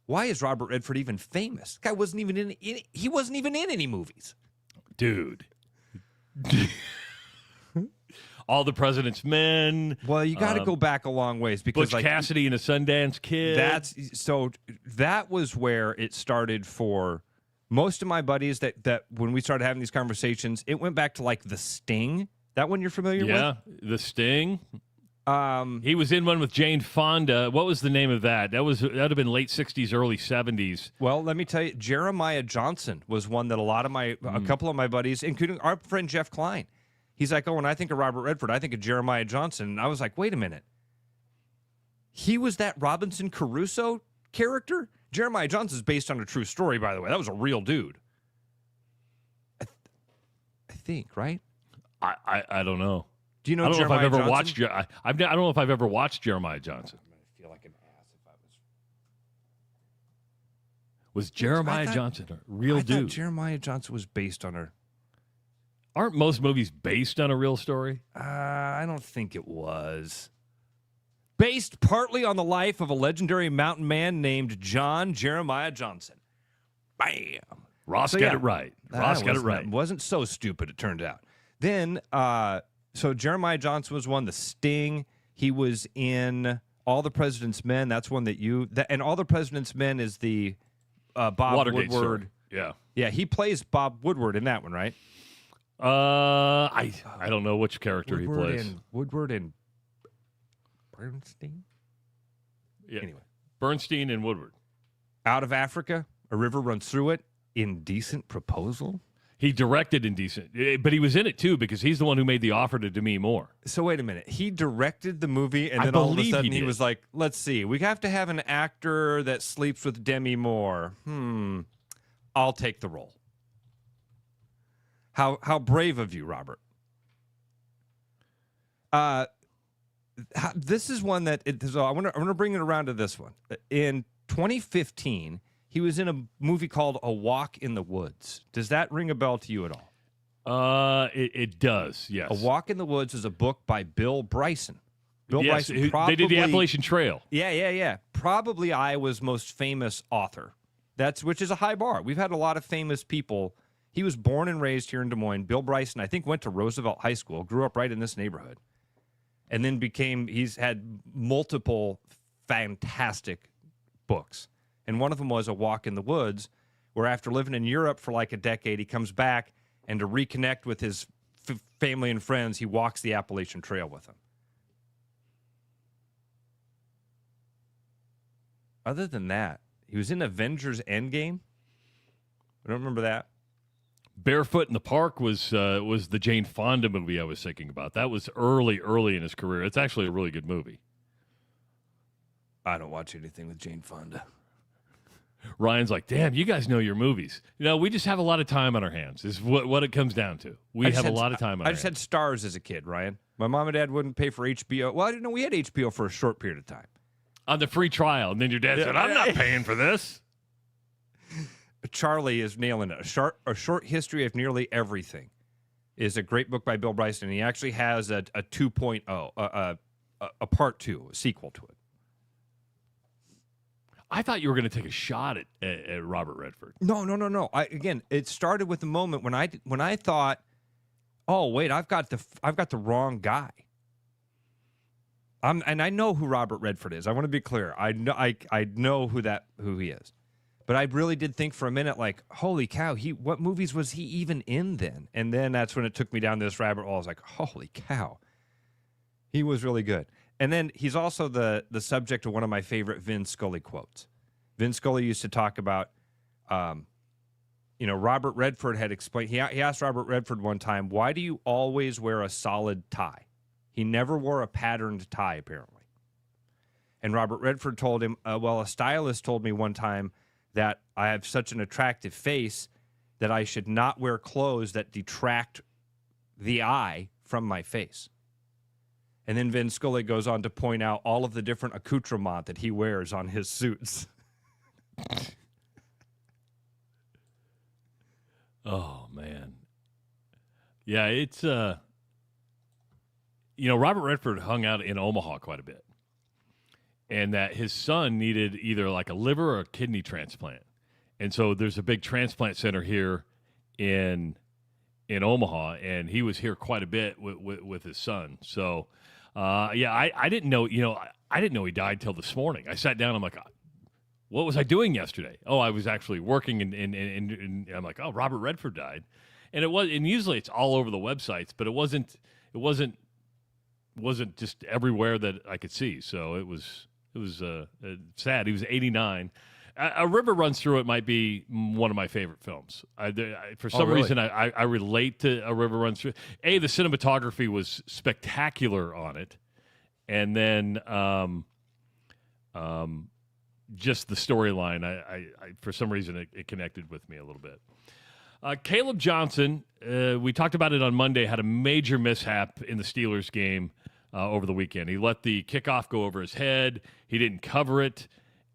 why is Robert Redford even famous? This guy wasn't even in any movies. Dude. All the President's Men. Well, you got to go back a long ways, because Butch Cassidy and a Sundance Kid. That was where it started for most of my buddies. That when we started having these conversations, it went back to like The Sting. That one you're familiar with? Yeah, The Sting. He was in one with Jane Fonda. What was the name of that? That'd have been late 60s, early 70s. Well, let me tell you, Jeremiah Johnson was one that a couple of my buddies, including our friend Jeff Klein, he's like, oh, when I think of Robert Redford, I think of Jeremiah Johnson. And I was like, wait a minute. He was that Robinson Crusoe character? Jeremiah Johnson is based on a true story, by the way. That was a real dude. I think, right? I don't know. Do you know? I don't Jeremiah know if I've ever Johnson? watched. I don't know if I've ever watched Jeremiah Johnson. I'm gonna feel like an ass if I was Jeremiah Johnson a real dude? Jeremiah Johnson was based on a. Aren't most movies based on a real story? I don't think it was. Based partly on the life of a legendary mountain man named John Jeremiah Johnson. Bam. Ross got it right. Ross got it right. Wasn't so stupid, it turned out. Then, so Jeremiah Johnson was one. The Sting. He was in All the President's Men. That's one and All the President's Men is the Bob Watergate Woodward. story. Yeah. Yeah, he plays Bob Woodward in that one, right? I don't know which character he plays. Woodward and Bernstein? Yeah. Anyway. Bernstein and Woodward. Out of Africa, a river runs through it. Indecent Proposal? He directed Indecent, but he was in it too because he's the one who made the offer to Demi Moore. So wait a minute. He directed the movie, and then all of a sudden he was like, let's see, we have to have an actor that sleeps with Demi Moore. I'll take the role. How brave of you, Robert. This is one that so I want to bring it around to this one. In 2015, he was in a movie called A Walk in the Woods. Does that ring a bell to you at all? It does. Yes. A Walk in the Woods is a book by Bill Bryson. Bryson they did the Appalachian Trail. Yeah. Probably Iowa's most famous author. Which is a high bar. We've had a lot of famous people. He was born and raised here in Des Moines. Bill Bryson, I think, went to Roosevelt High School, grew up right in this neighborhood, and then he's had multiple fantastic books. And one of them was A Walk in the Woods, where after living in Europe for like a decade, he comes back, and to reconnect with his family and friends, he walks the Appalachian Trail with them. Other than that, he was in Avengers Endgame. I don't remember that. Barefoot in the Park was the Jane Fonda movie I was thinking about. That was early in his career. It's actually a really good movie. I don't watch anything with Jane Fonda. Ryan's like, damn, you guys know your movies. We just have a lot of time on our hands is what it comes down to. We have a lot of time on our hands. I just had Stars as a kid, Ryan. My mom and dad wouldn't pay for HBO. Well, I didn't know we had HBO for a short period of time. On the free trial. And then your dad said, I'm not paying for this. Charlie is nailing it. A short history of nearly everything is a great book by Bill Bryson. And he actually has a 2.0, a part 2, a sequel to it. I thought you were going to take a shot at Robert Redford. No. Again, it started with the moment when I thought, oh wait, I've got the wrong guy. And I know who Robert Redford is. I want to be clear. I know who he is. But I really did think for a minute, like, holy cow, what movies was he even in then? And then that's when it took me down this rabbit hole. I was like, holy cow. He was really good. And then he's also the subject of one of my favorite Vin Scully quotes. Vin Scully used to talk about, Robert Redford had explained, he asked Robert Redford one time, why do you always wear a solid tie? He never wore a patterned tie, apparently. And Robert Redford told him, a stylist told me one time that I have such an attractive face that I should not wear clothes that detract the eye from my face. And then Vin Scully goes on to point out all of the different accoutrements that he wears on his suits. Oh, man. Yeah, it's, Robert Redford hung out in Omaha quite a bit. And that his son needed either like a liver or a kidney transplant. And so there's a big transplant center here in Omaha, and he was here quite a bit with his son. So, I didn't know, I didn't know he died till this morning. I sat down, I'm like, what was I doing yesterday? Oh, I was actually working, and I'm like, oh, Robert Redford died. And usually it's all over the websites, but it wasn't just everywhere that I could see. So it was sad. He was 89. A River Runs Through It might be one of my favorite films. For some reason, I relate to A River Runs Through It. The cinematography was spectacular on it. And then just the storyline, I for some reason, it connected with me a little bit. Caleb Johnson, we talked about it on Monday, had a major mishap in the Steelers game over the weekend. He let the kickoff go over his head. He didn't cover it,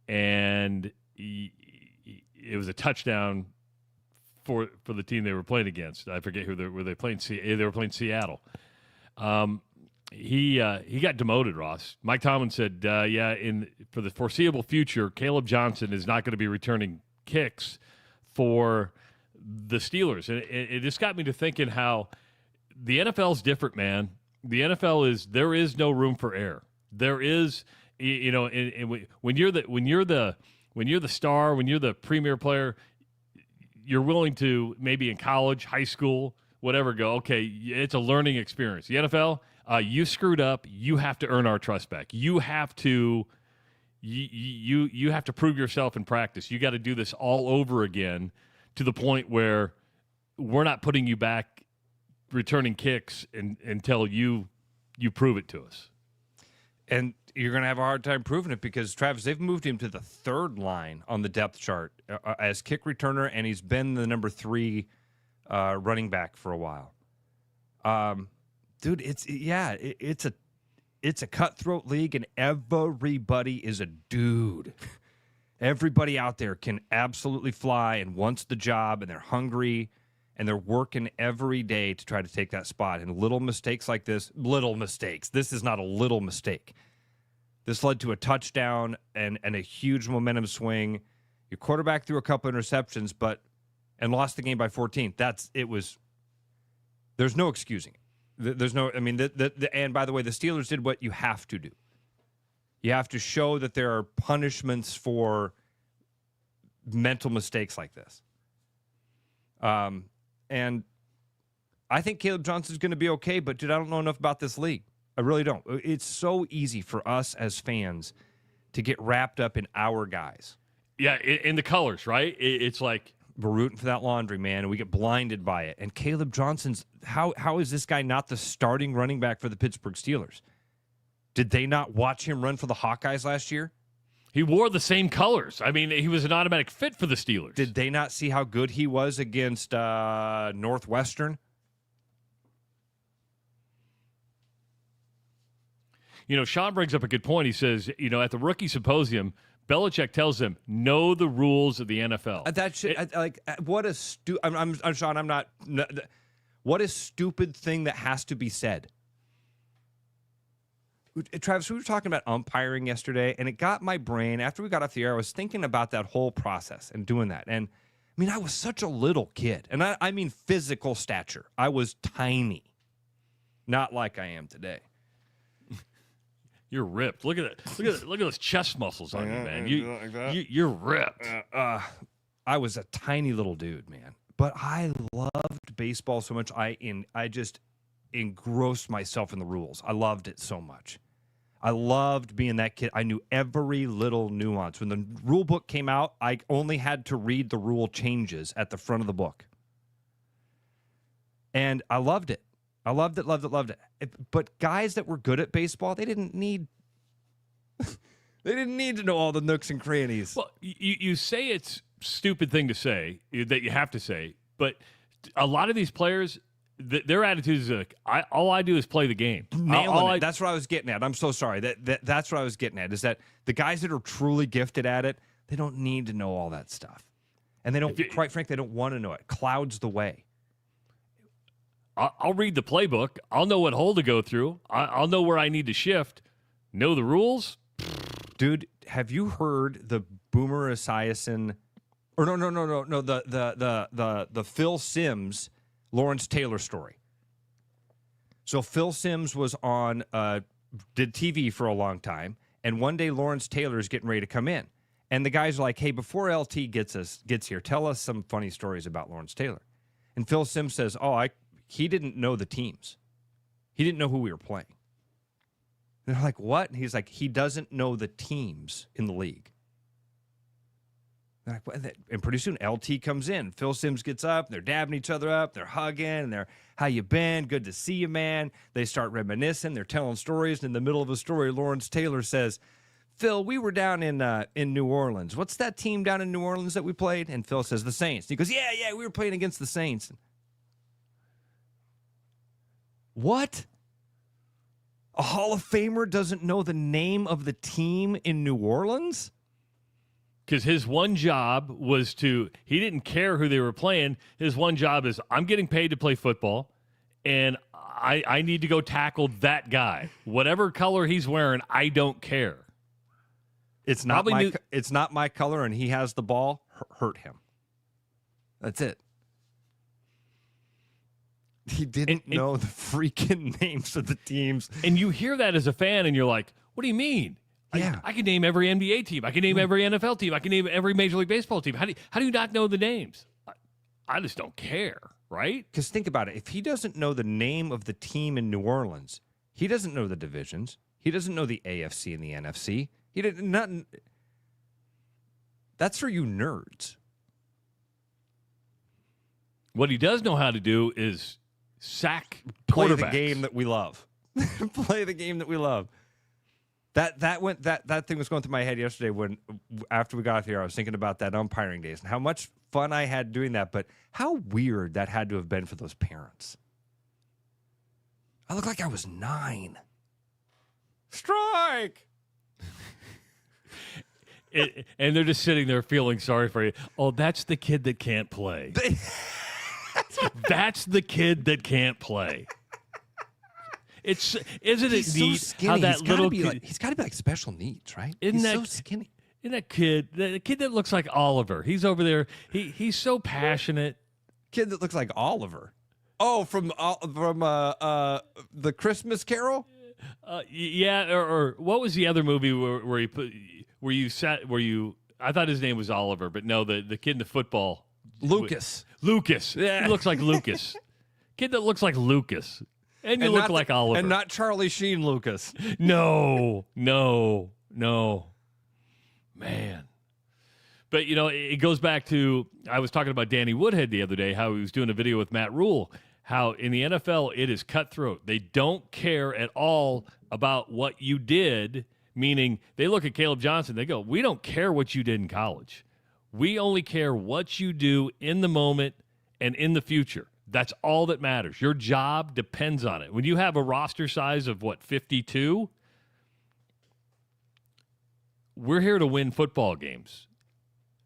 and it was a touchdown for the team they were playing against. I forget were they playing. They were playing Seattle. He got demoted, Ross. Mike Tomlin said, for the foreseeable future, Caleb Johnson is not going to be returning kicks for the Steelers. And it just got me to thinking how the NFL's different, man. The NFL there is no room for error. There is, when you're the star, when you're the premier player, you're willing to, maybe in college, high school, whatever, go, okay, it's a learning experience. The NFL, you screwed up. You have to earn our trust back. You have to you have to prove yourself in practice. You got to do this all over again to the point where we're not putting you back returning kicks until you prove it to us. And you're going to have a hard time proving it because, Travis, they've moved him to the third line on the depth chart as kick returner, and he's been the number 3 running back for a while. Dude, it's a cutthroat league, and everybody is a dude. Everybody out there can absolutely fly and wants the job, and they're hungry, and they're working every day to try to take that spot. And little mistakes like this, this is not a little mistake. This led to a touchdown and a huge momentum swing. Your quarterback threw a couple interceptions, and lost the game by 14. There's no excusing it. There's no, and by the way, the Steelers did what you have to do. You have to show that there are punishments for mental mistakes like this. And I think Caleb Johnson's going to be okay, but dude, I don't know enough about this league. I really don't. It's so easy for us as fans to get wrapped up in our guys. Yeah, in the colors, right? It's like we're rooting for that laundry, man, and we get blinded by it. And Caleb Johnson's how is this guy not the starting running back for the Pittsburgh Steelers? Did they not watch him run for the Hawkeyes last year? He wore the same colors. I mean, he was an automatic fit for the Steelers. Did they not see how good he was against Northwestern? Sean brings up a good point. He says, at the rookie symposium, Belichick tells them, know the rules of the NFL. That shit, what a Sean, I'm not. What a stupid thing that has to be said. Travis, we were talking about umpiring yesterday, and it got my brain. After we got off the air, I was thinking about that whole process and doing that. And, I was such a little kid. And I mean physical stature. I was tiny. Not like I am today. You're ripped. Look at it. Look at those chest muscles on you, man. You're ripped. I was a tiny little dude, man. But I loved baseball so much. I just engrossed myself in the rules. I loved it so much. I loved being that kid. I knew every little nuance. When the rule book came out, I only had to read the rule changes at the front of the book. And I loved it. I loved it. But guys that were good at baseball, they didn't need to know all the nooks and crannies. Well, you say it's a stupid thing to say, that you have to say, but a lot of these players, their attitude is like, all I do is play the game. That's what I was getting at. I'm so sorry. That's what I was getting at, is that the guys that are truly gifted at it, they don't need to know all that stuff. And they don't, quite frankly, they don't want to know it. Clouds the way. I'll read the playbook. I'll know what hole to go through. I'll know where I need to shift. Know the rules. Dude, have you heard the Boomer Esiason, or no, the Phil Simms, Lawrence Taylor story? So Phil Simms was on, did TV for a long time, and one day Lawrence Taylor is getting ready to come in. And the guy's like, hey, before LT gets here, tell us some funny stories about Lawrence Taylor. And Phil Simms says, he didn't know the teams. He didn't know who we were playing. And they're like, what? And he's like, he doesn't know the teams in the league. They're like, what? And pretty soon LT comes in. Phil Simms gets up. They're dabbing each other up. They're hugging. And they're, how you been? Good to see you, man. They start reminiscing. They're telling stories. And in the middle of a story, Lawrence Taylor says, Phil, we were down in New Orleans. What's that team down in New Orleans that we played? And Phil says, the Saints. And he goes, yeah, we were playing against the Saints. What? A Hall of Famer doesn't know the name of the team in New Orleans? Because his one job was he didn't care who they were playing. His one job is, I'm getting paid to play football, and I need to go tackle that guy. Whatever color he's wearing, I don't care. It's not it's not my color, and he has the ball. Hurt him. That's it. He didn't know the freaking names of the teams. And you hear that as a fan, and you're like, what do you mean? Yeah. I can name every NBA team. I can name every NFL team. I can name every Major League Baseball team. How do you not know the names? I just don't care, right? Because think about it. If he doesn't know the name of the team in New Orleans, he doesn't know the divisions. He doesn't know the AFC and the NFC. He didn't. Nothing. That's for you nerds. What he does know how to do is sack Play quarterbacks. the game that we love. Play the game that we love. That thing was going through my head yesterday when after we got here, I was thinking about that umpiring days and how much fun I had doing that, but how weird that had to have been for those parents. I look like I was 9. Strike! And they're just sitting there feeling sorry for you. Oh, that's the kid that can't play. That's the kid that can't play. Isn't it neat so how that little kid, he's got to be like special needs, right? Isn't he's that so skinny? Isn't that kid, the kid that looks like Oliver? He's over there. He's so passionate. Kid that looks like Oliver. Oh, from the Christmas Carol. Yeah, or what was the other movie where I thought his name was Oliver, but no, the kid in the football. Lucas. Yeah. He looks like Lucas. Kid that looks like Lucas. And you look like Oliver. And not Charlie Sheen Lucas. No. Man. But, it goes back to, I was talking about Danny Woodhead the other day, how he was doing a video with Matt Rule, how in the NFL it is cutthroat. They don't care at all about what you did, meaning they look at Caleb Johnson, they go, we don't care what you did in college. We only care what you do in the moment and in the future. That's all that matters. Your job depends on it. When you have a roster size of, 52? We're here to win football games.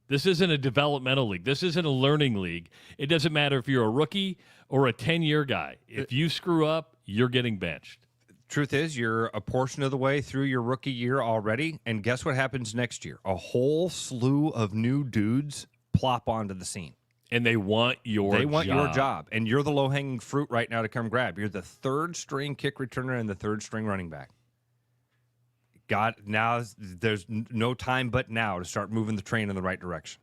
This isn't a developmental league. This isn't a learning league. It doesn't matter if you're a rookie or a 10-year guy. If you screw up, you're getting benched. Truth is, you're a portion of the way through your rookie year already, and guess what happens next year? A whole slew of new dudes plop onto the scene. And they want your job. And you're the low-hanging fruit right now to come grab. You're the third-string kick returner and the third-string running back. Now there's no time but now to start moving the train in the right direction.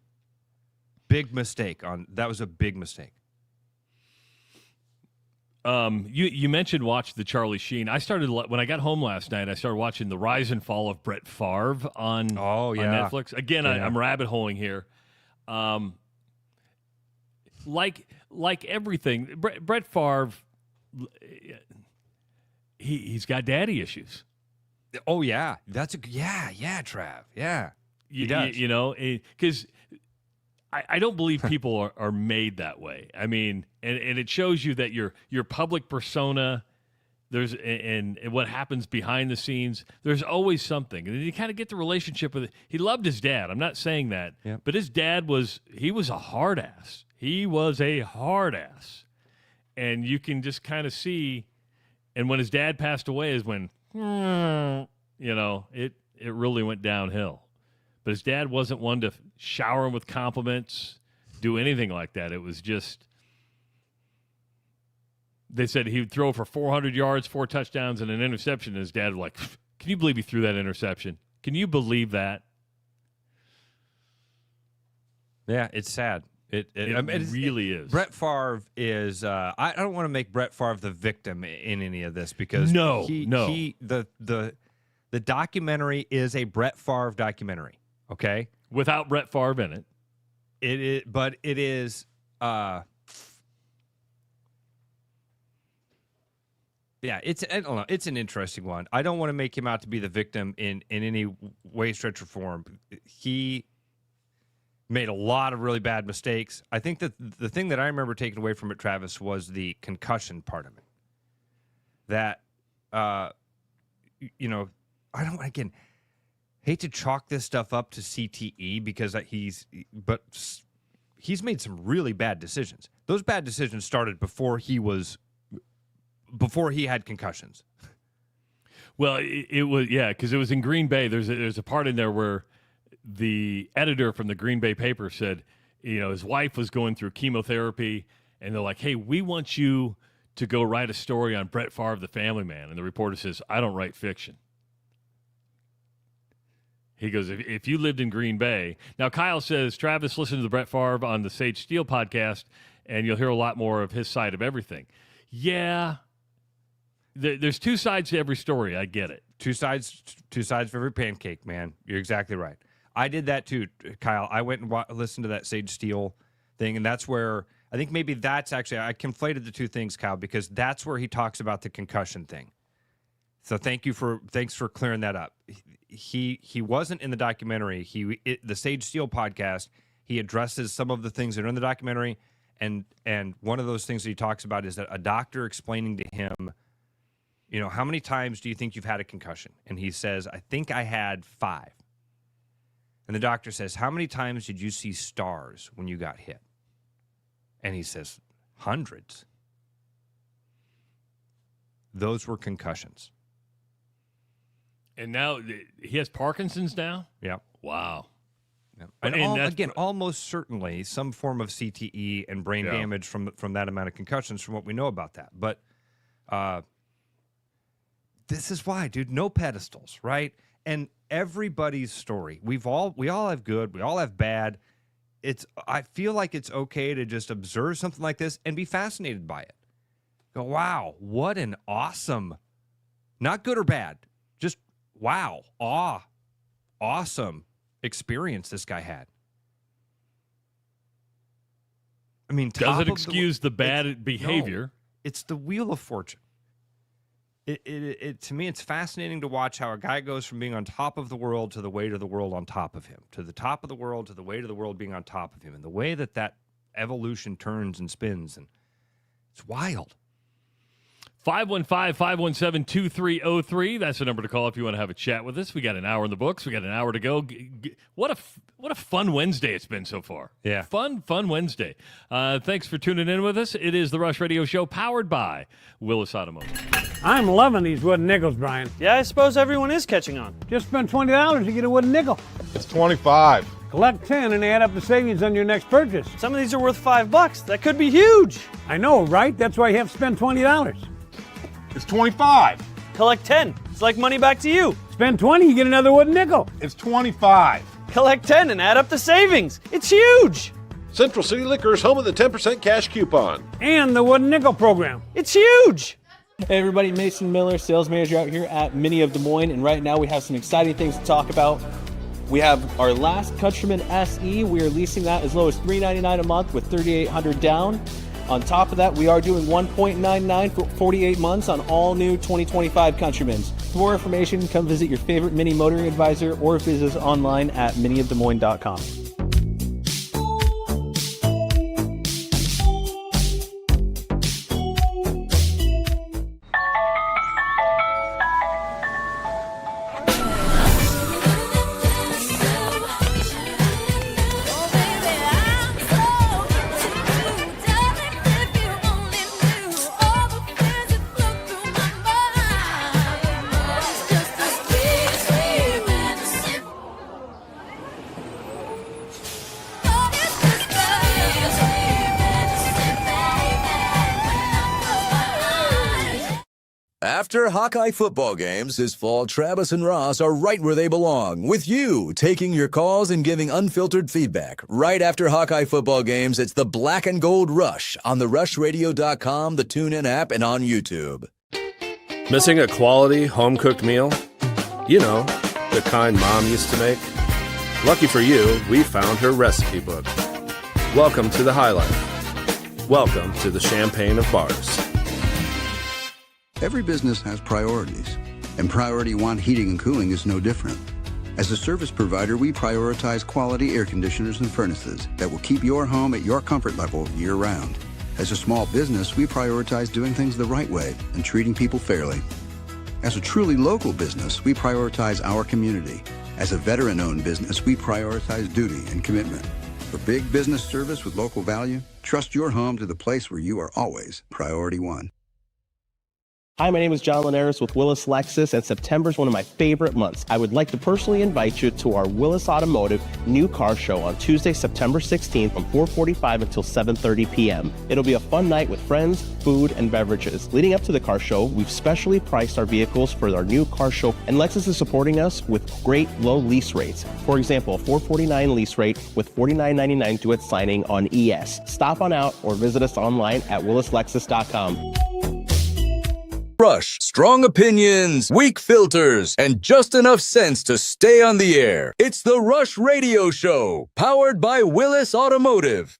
Big mistake. That was a big mistake. You mentioned watch the Charlie Sheen. I started when I got home last night. I started watching the Rise and Fall of Brett Favre on Netflix. Again, I'm rabbit holing here. Like everything, Brett Favre, he's got daddy issues. Oh yeah, Trav. Yeah, he does. Because I don't believe people are made that way. I mean, and it shows you that your public persona There's and what happens behind the scenes. There's always something, and then you kind of get the relationship with it. He loved his dad. I'm not saying that, but his dad was a hard ass. He was a hard ass, and you can just kind of see. And when his dad passed away, is when it really went downhill. But his dad wasn't one to shower him with compliments, do anything like that. It was just. They said he would throw for 400 yards, 4 touchdowns, and an interception. And his dad was like, can you believe he threw that interception? Can you believe that? Yeah, it's sad. It really is. Brett Favre is I don't want to make Brett Favre the victim in any of this because the documentary is a Brett Favre documentary, okay? Without Brett Favre in it. But it is yeah, I don't know. It's an interesting one. I don't want to make him out to be the victim in any way, stretch, or form. He made a lot of really bad mistakes. I think that the thing that I remember taking away from it, Travis, was the concussion part of it. That, I don't, again, hate to chalk this stuff up to CTE because he's made some really bad decisions. Those bad decisions started before he had concussions. Well, it was, because it was in Green Bay. There's a part in there where the editor from the Green Bay paper said, his wife was going through chemotherapy, and they're like, hey, we want you to go write a story on Brett Favre, the family man. And the reporter says, I don't write fiction. He goes, if you lived in Green Bay. Now, Kyle says, Travis, listen to the Brett Favre on the Sage Steele podcast, and you'll hear a lot more of his side of everything. Yeah. There's two sides to every story. I get it. Two sides for every pancake, man. You're exactly right. I did that too, Kyle. I went and listened to that Sage Steele thing, and that's where I think maybe that's actually I conflated the two things, Kyle, because that's where he talks about the concussion thing. So thanks for clearing that up. He wasn't in the documentary. The Sage Steele podcast. He addresses some of the things that are in the documentary, and one of those things that he talks about is that a doctor explaining to him, how many times do you think you've had a concussion? And he says, I think I had 5. And the doctor says, how many times did you see stars when you got hit? And he says, hundreds. Those were concussions. And now he has Parkinson's now? Yeah. Wow. Yeah. And almost certainly some form of CTE and brain damage from that amount of concussions from what we know about that. But this is why, dude, no pedestals, right? And everybody's story. We all have good, we all have bad. I feel like it's okay to just observe something like this and be fascinated by it. Go, wow, what an awesome, not good or bad, just wow, awesome experience this guy had. I mean, doesn't excuse the bad behavior. No, it's the Wheel of Fortune. It to me, it's fascinating to watch how a guy goes from being on top of the world to the weight of the world on top of him, to the top of the world to the weight of the world being on top of him, and the way that evolution turns and spins, and it's wild. 515-517-2303. That's the number to call if you want to have a chat with us. We got an hour in the books. We got an hour to go. What a fun Wednesday it's been so far. Yeah. Fun Wednesday. Thanks for tuning in with us. It is the Rush Radio Show powered by Willis Automotive. I'm loving these wooden nickels, Brian. Yeah, I suppose everyone is catching on. Just spend $20 to get a wooden nickel. It's $25. Collect 10 and add up the savings on your next purchase. Some of these are worth $5. That could be huge. I know, right? That's why you have to spend $20. It's $25. Collect 10. It's like money back to you. Spend 20, you get another wooden nickel. It's $25. Collect 10 and add up the savings. It's huge. Central City Liquors, home of the 10% cash coupon. And the wooden nickel program. It's huge. Hey everybody, Mason Miller, sales manager out here at Mini of Des Moines, and right now we have some exciting things to talk about. We have our last Countryman SE. We are leasing that as low as $399 a month with $3,800 down. On top of that, we are doing 1.99 for 48 months on all new 2025 Countrymans. For more information, come visit your favorite Mini motoring advisor or visit us online at miniofdesmoines.com. After Hawkeye football games this fall, Travis and Ross are right where they belong, with you taking your calls and giving unfiltered feedback. Right after Hawkeye football games, it's the Black and Gold Rush on the rushradio.com, the TuneIn app, and on YouTube. Missing a quality home-cooked meal? You know, the kind Mom used to make? Lucky for you, we found her recipe book. Welcome to the High Life. Welcome to the Champagne of Bars. Every business has priorities, and Priority One Heating and Cooling is no different. As a service provider, we prioritize quality air conditioners and furnaces that will keep your home at your comfort level year-round. As a small business, we prioritize doing things the right way and treating people fairly. As a truly local business, we prioritize our community. As a veteran-owned business, we prioritize duty and commitment. For big business service with local value, trust your home to the place where you are always Priority One. Hi, my name is John Linares with Willis Lexus, and September is one of my favorite months. I would like to personally invite you to our Willis Automotive new car show on Tuesday, September 16th from 4:45 until 7:30 p.m. It'll be a fun night with friends, food, and beverages. Leading up to the car show, we've specially priced our vehicles for our new car show, and Lexus is supporting us with great low lease rates. For example, a $449 lease rate with $49.99 due at signing on ES. Stop on out or visit us online at willislexus.com. Rush, strong opinions, weak filters, and just enough sense to stay on the air. It's the Rush Radio Show, powered by Willis Automotive.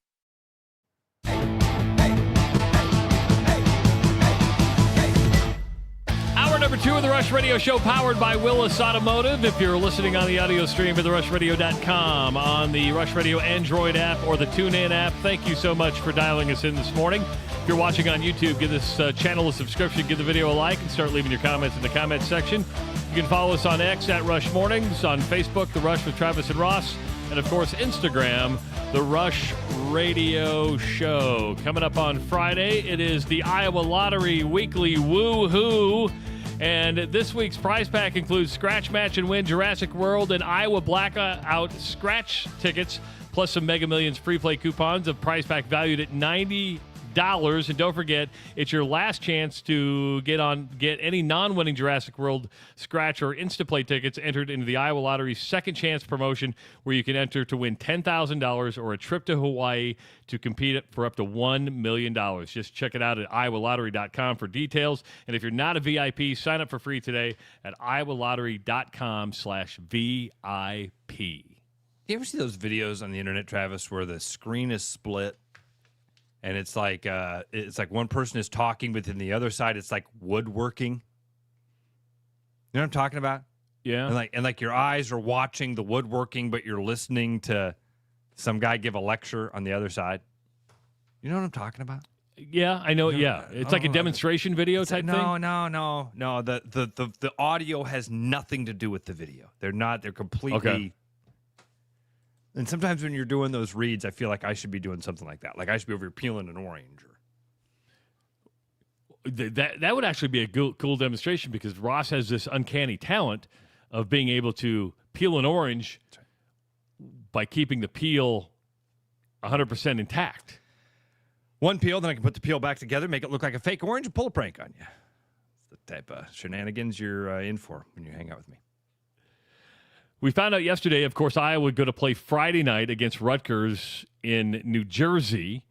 Hour number 2 of the Rush Radio Show, powered by Willis Automotive. If you're listening on the audio stream at therushradio.com, on the Rush Radio Android app or the TuneIn app, thank you so much for dialing us in this morning. If you're watching on YouTube, give this channel a subscription, give the video a like, and start leaving your comments in the comments section. You can follow us on X at Rush Mornings, on Facebook, The Rush with Travis and Ross, and of course, Instagram, The Rush Radio Show. Coming up on Friday, it is the Iowa Lottery Weekly Woo-Hoo. And this week's prize pack includes Scratch Match and Win Jurassic World and Iowa Blackout Scratch tickets, plus some Mega Millions free play coupons. A prize pack valued at $90. And don't forget, it's your last chance to get any non-winning Jurassic World Scratch or Instaplay tickets entered into the Iowa Lottery's Second Chance promotion, where you can enter to win $10,000 or a trip to Hawaii to compete for up to $1 million. Just check it out at iowalottery.com for details. And if you're not a VIP, sign up for free today at iowalottery.com/VIP. You ever see those videos on the internet, Travis, where the screen is split? And it's like one person is talking, but then the other side, it's like woodworking. You know what I'm talking about? Yeah. And like your eyes are watching the woodworking, but you're listening to some guy give a lecture on the other side. You know what I'm talking about? Yeah, I know. Yeah, it's like a demonstration video type thing. No. The audio has nothing to do with the video. They're completely. Okay. And sometimes when you're doing those reads, I feel like I should be doing something like that. Like I should be over here peeling an orange. That would actually be a cool demonstration, because Ross has this uncanny talent of being able to peel an orange by keeping the peel 100% intact. One peel, then I can put the peel back together, make it look like a fake orange, and pull a prank on you. It's the type of shenanigans you're in for when you hang out with me. We found out yesterday, of course, Iowa would go to play Friday night against Rutgers in New Jersey,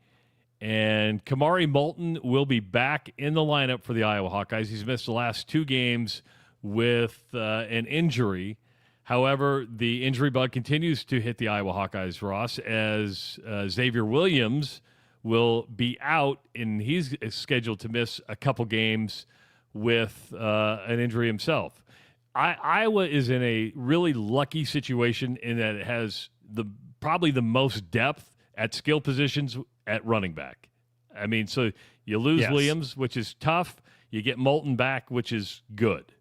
and Kamari Moulton will be back in the lineup for the Iowa Hawkeyes. He's missed the last 2 games with an injury. However, the injury bug continues to hit the Iowa Hawkeyes, Ross, as Xavier Williams will be out, and he's scheduled to miss a couple games with an injury himself. Iowa is in a really lucky situation in that it has probably the most depth at skill positions at running back. I mean, so you lose Williams, which is tough. You get Moulton back, which is good.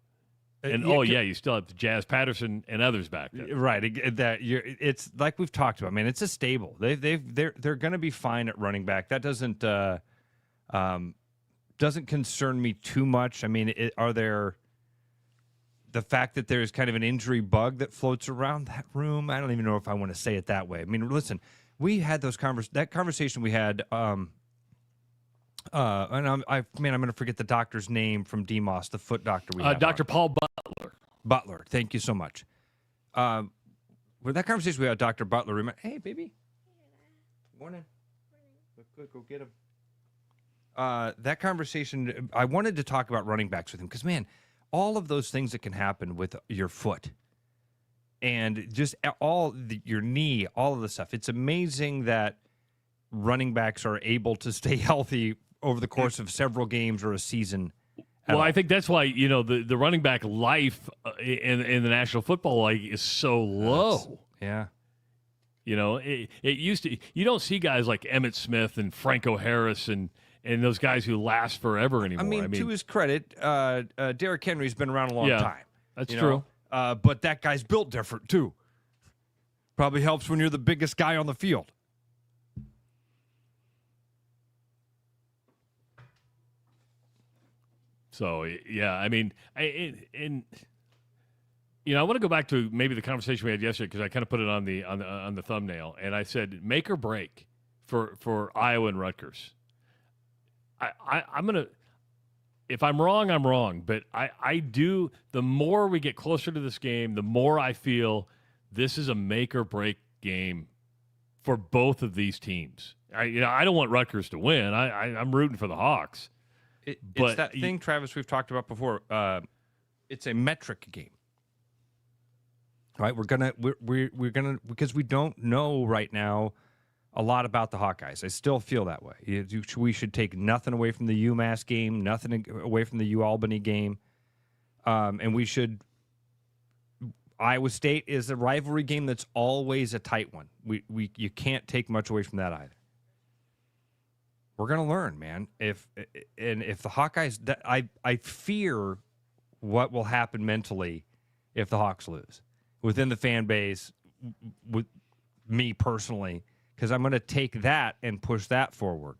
And you still have Jazz Peterson and others back there. Right. It's like we've talked about. Man, it's a stable. They're going to be fine at running back. That doesn't concern me too much. I mean, the fact that there's kind of an injury bug that floats around that room, I don't even know if I want to say it that way. I mean, listen, we had that conversation we had And I'm going to forget the doctor's name from DMOS, the foot doctor we have. Dr. Paul Butler. Butler, thank you so much. With that conversation we had with Dr. Butler, hey, baby. Morning. Good, go get him. That conversation, I wanted to talk about running backs with him because, man, all of those things that can happen with your foot and just your knee, all of the stuff. It's amazing that running backs are able to stay healthy over the course of several games or a season. Well, I think that's why, the running back life in the National Football League is so low. Yeah. It used to, you don't see guys like Emmitt Smith and Franco Harris and those guys who last forever anymore. I mean, to his credit, Derrick Henry's been around a long time. That's true. But that guy's built different, too. Probably helps when you're the biggest guy on the field. So, yeah, I mean, I want to go back to maybe the conversation we had yesterday because I kind of put it on the thumbnail, and I said make or break for Iowa and Rutgers. I'm gonna, if I'm wrong, I'm wrong, but I do. The more we get closer to this game, the more I feel this is a make or break game for both of these teams. I don't want Rutgers to win. I'm rooting for the Hawks. It's that thing, Travis, we've talked about before. It's a metric game, right? We're gonna because we don't know right now a lot about the Hawkeyes. I still feel that way. We should take nothing away from the UMass game, nothing away from the UAlbany game, and we should. Iowa State is a rivalry game that's always a tight one. You can't take much away from that either. We're gonna learn, man. If the Hawkeyes, I fear what will happen mentally if the Hawks lose within the fan base, with me personally, because I'm gonna take that and push that forward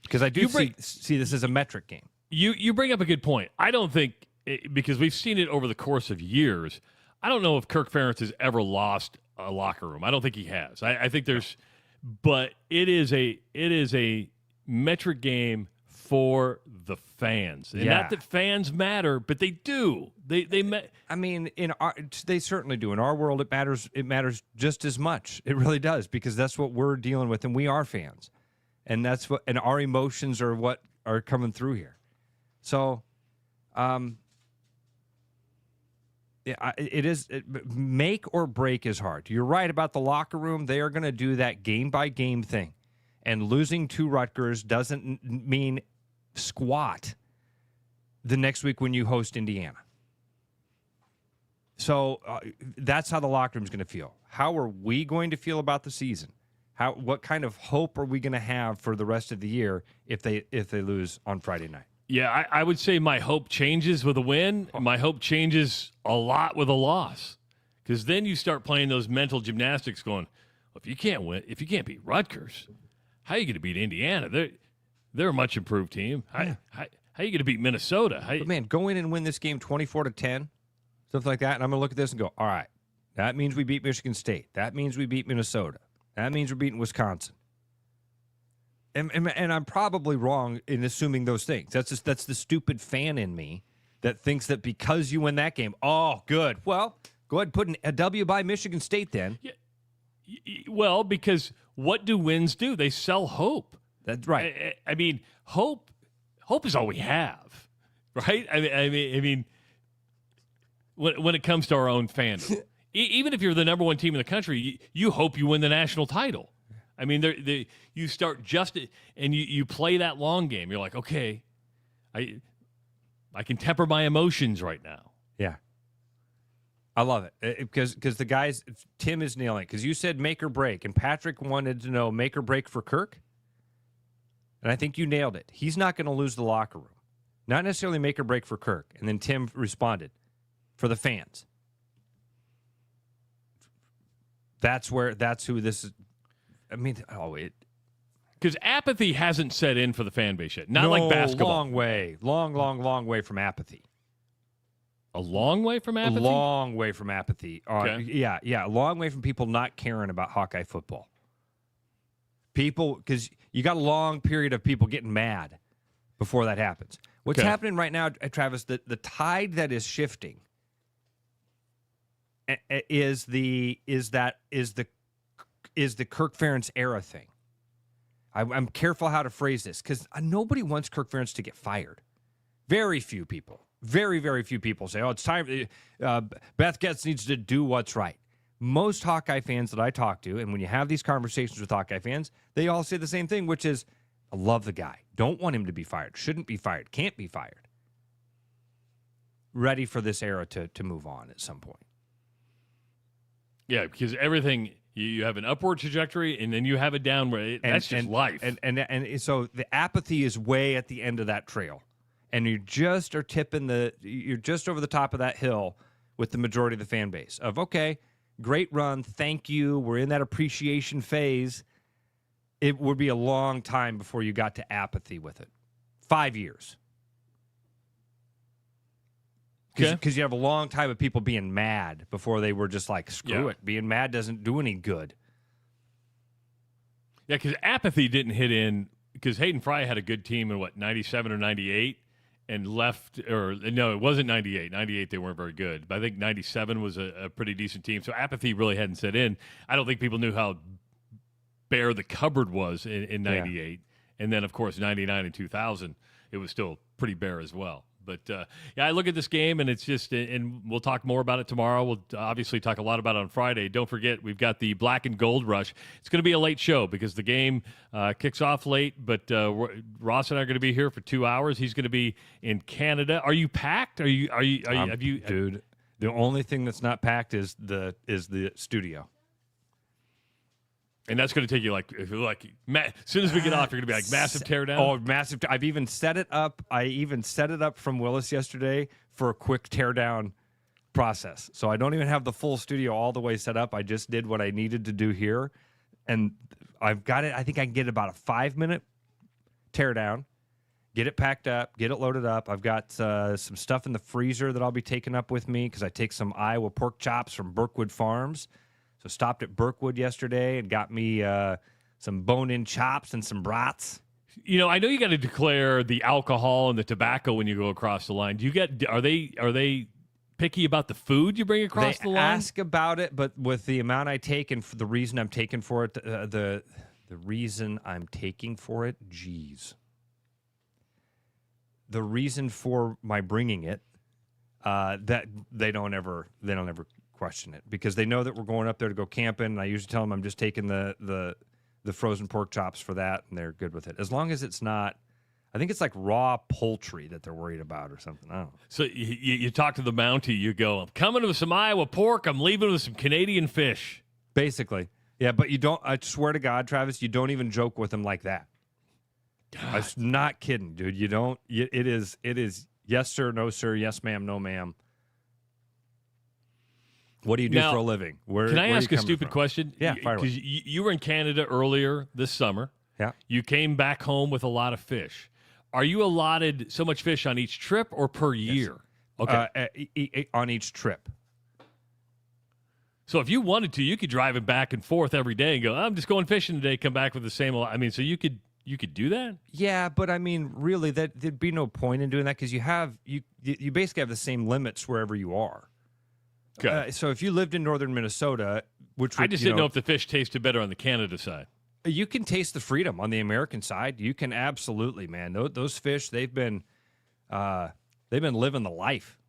because I do see this as a metric game. You bring up a good point. I don't think because we've seen it over the course of years. I don't know if Kirk Ferentz has ever lost a locker room. I don't think he has. I think there's, but it is a metric game for the fans. And not that fans matter, but they do. I mean, they certainly do. In our world, it matters. It matters just as much. It really does, because that's what we're dealing with, and we are fans, and and our emotions are what are coming through here. So, make or break is hard. You're right about the locker room. They are going to do that game by game thing. And losing to Rutgers doesn't mean squat the next week when you host Indiana. So that's how the locker room is going to feel. How are we going to feel about the season? What kind of hope are we going to have for the rest of the year if they lose on Friday night? Yeah, I would say my hope changes with a win. My hope changes a lot with a loss, because then you start playing those mental gymnastics going, well, if you can't win, if you can't beat Rutgers, how are you going to beat Indiana? They're a much improved team. How are you going to beat Minnesota? But man, go in and win this game 24-10, something like that, and I'm going to look at this and go, all right, that means we beat Michigan State. That means we beat Minnesota. That means we're beating Wisconsin. And I'm probably wrong in assuming those things. That's the stupid fan in me that thinks that because you win that game, oh, good. Well, go ahead and put a W by Michigan State then. Yeah. Well, because what do wins do? They sell hope. That's right. I mean, hope is all we have, right? I mean, when it comes to our own fandom, even if you're the number one team in the country, you hope you win the national title. I mean, you start and you play that long game. You're like, okay, I can temper my emotions right now. Yeah. I love it because the guys, Tim is nailing it, because you said make or break, and Patrick wanted to know make or break for Kirk, and I think you nailed it. He's not going to lose the locker room. Not necessarily make or break for Kirk. And then Tim responded, for the fans. That's who this is. I mean, because apathy hasn't set in for the fan base yet. Not like basketball. Long way from apathy. A long way from apathy? A long way from apathy. Okay. Yeah, a long way from people not caring about Hawkeye football. People, because you got a long period of people getting mad before that happens. What's happening right now, Travis, the tide that is shifting is the Kirk Ferentz era thing. I'm careful how to phrase this because nobody wants Kirk Ferentz to get fired. Very few people, very, very few people say, oh, it's time. Beth Getz needs to do what's right. Most Hawkeye fans that I talk to, and when you have these conversations with Hawkeye fans, they all say the same thing, which is, I love the guy. Don't want him to be fired. Shouldn't be fired. Can't be fired. Ready for this era to move on at some point. Yeah, because everything, you have an upward trajectory, and then you have a downward. That's just life. And so the apathy is way at the end of that trail. And you just are you're just over the top of that hill with the majority of the fan base of, okay, great run, thank you, we're in that appreciation phase. It would be a long time before you got to apathy with it. 5 years. Because you have a long time of people being mad before they were just like, screw it. Being mad doesn't do any good. Yeah, because apathy didn't hit in because Hayden Fry had a good team in, 97 or 98 and left, or no, it wasn't 98. 98, they weren't very good. But I think 97 was a pretty decent team. So apathy really hadn't set in. I don't think people knew how bare the cupboard was in 98. Yeah. And then, of course, 99 and 2000, it was still pretty bare as well. But, I look at this game, and it's just – and we'll talk more about it tomorrow. We'll obviously talk a lot about it on Friday. Don't forget, we've got the Black and Gold Rush. It's going to be a late show because the game kicks off late, but Ross and I are going to be here for 2 hours. He's going to be in Canada. Are you packed? Dude, the only thing that's not packed is the studio. And that's going to take you as soon as we get off, you're going to be like massive teardown. Oh, massive! I've even set it up. I even set it up from Willis yesterday for a quick teardown process. So I don't even have the full studio all the way set up. I just did what I needed to do here, and I've got it. I think I can get about a 5-minute teardown, get it packed up, get it loaded up. I've got some stuff in the freezer that I'll be taking up with me because I take some Iowa pork chops from Birkwood Farms. So stopped at Birkwood yesterday and got me some bone-in chops and some brats. You know, I know you got to declare the alcohol and the tobacco when you go across the line. Are they picky about the food you bring across the line? They ask about it, but with the amount I take and for the reason I'm taking for it, the reason I'm taking for it, the reason for my bringing it, that they don't ever question it because they know that we're going up there to go camping. And I usually tell them I'm just taking the frozen pork chops for that, and they're good with it. As long as it's not, I think it's like raw poultry that they're worried about or something. I don't know. So you talk to the Mountie, you go, I'm coming with some Iowa pork, I'm leaving with some Canadian fish. Basically. Yeah, but you don't, I swear to God, Travis, you don't even joke with them like that. I'm not kidding, dude. You don't, it is yes, sir, no, sir, yes, ma'am, no, ma'am. What do you do for a living? Can I ask a stupid question? Yeah, fire away. Because you were in Canada earlier this summer. Yeah. You came back home with a lot of fish. Are you allotted so much fish on each trip or per year? Okay. On each trip. So if you wanted to, you could drive it back and forth every day and go, I'm just going fishing today, come back with the same. I mean, so you could do that? Yeah, but I mean, really, there'd be no point in doing that because you basically have the same limits wherever you are. Okay. So if you lived in northern Minnesota, I just didn't know if the fish tasted better on the Canada side. You can taste the freedom on the American side. You can absolutely, man. Those fish, they've been living the life.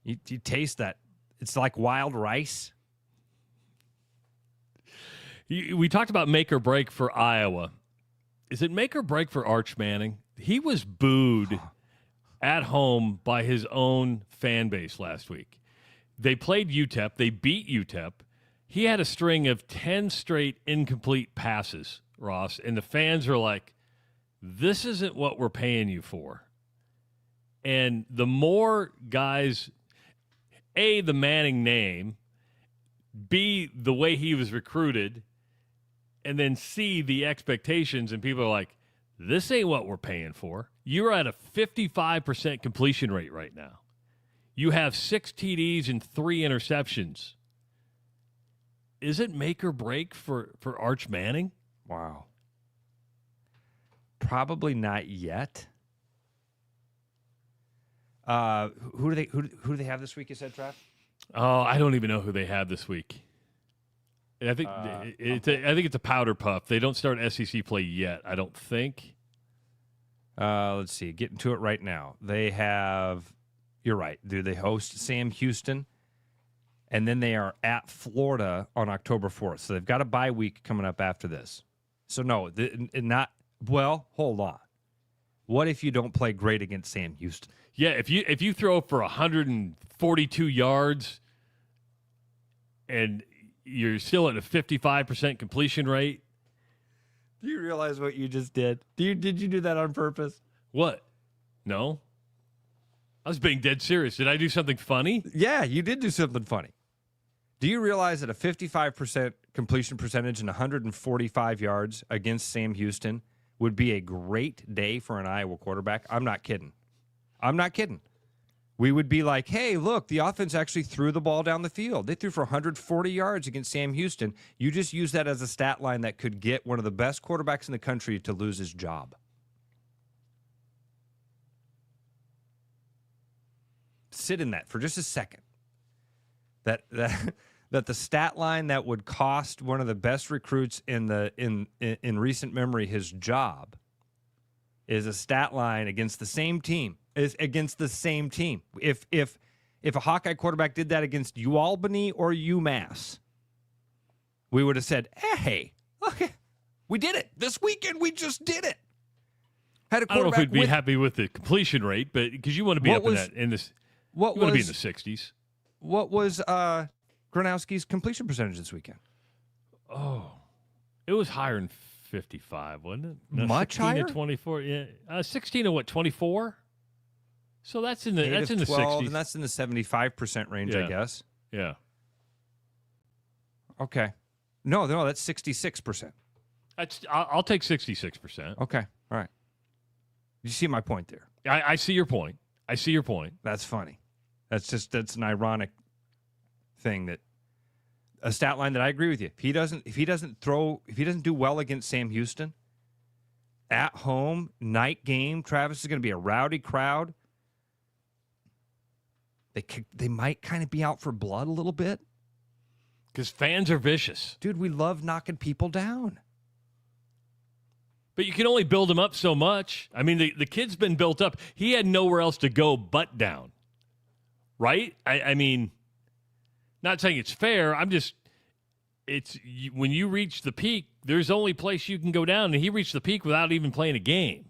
You taste that. It's like wild rice. We talked about make or break for Iowa. Is it make or break for Arch Manning? He was booed at home by his own fan base last week. They played UTEP. They beat UTEP. He had a string of 10 straight incomplete passes, Ross, and the fans are like, this isn't what we're paying you for. And the more guys, A, the Manning name, B, the way he was recruited, and then C, the expectations, and people are like, this ain't what we're paying for. You're at a 55% completion rate right now. You have 6 TDs and 3 interceptions. Is it make or break for Arch Manning? Wow. Probably not yet. Who do they have this week? You said, Trav? Oh, I don't even know who they have this week. I think it's a powder puff. They don't start SEC play yet, I don't think. Let's see. Getting to it right now. They have. You're right. Do they host Sam Houston? And then they are at Florida on October 4th. So they've got a bye week coming up after this. So no, hold on. What if you don't play great against Sam Houston? Yeah, if you throw for 142 yards and you're still at a 55% completion rate. Do you realize what you just did? Did you do that on purpose? What? No. I was being dead serious. Did I do something funny? Yeah, you did do something funny. Do you realize that a 55% completion percentage and 145 yards against Sam Houston would be a great day for an Iowa quarterback? I'm not kidding. We would be like, hey, look, the offense actually threw the ball down the field. They threw for 140 yards against Sam Houston. You just use that as a stat line that could get one of the best quarterbacks in the country to lose his job. Sit in that for just a second. That the stat line that would cost one of the best recruits in recent memory his job is a stat line against the same team. If a Hawkeye quarterback did that against UAlbany or UMass, we would have said, hey, okay, we did it. This weekend we just did it. Had a quarterback I don't know if we'd be happy with the completion rate, but because you want to be up in that in this you want to be in the 60s. What was Gronowski's completion percentage this weekend? Oh, it was higher than 55, wasn't it? No, much 16 higher? To 24, yeah. 16 to what, 24? So that's in the 12, 60s. And that's in the 75% range, Yeah. I guess. Yeah. Okay. No, that's 66%. I'll take 66%. Okay. All right. You see my point there. I see your point. That's funny. That's an ironic thing that a stat line that I agree with you. If he doesn't do well against Sam Houston at home, night game, Travis is going to be a rowdy crowd. They might kind of be out for blood a little bit. Because fans are vicious. Dude, we love knocking people down. But you can only build him up so much. I mean, the kid's been built up. He had nowhere else to go but down. Right? I mean, not saying it's fair. When you reach the peak, there's only place you can go down. And he reached the peak without even playing a game.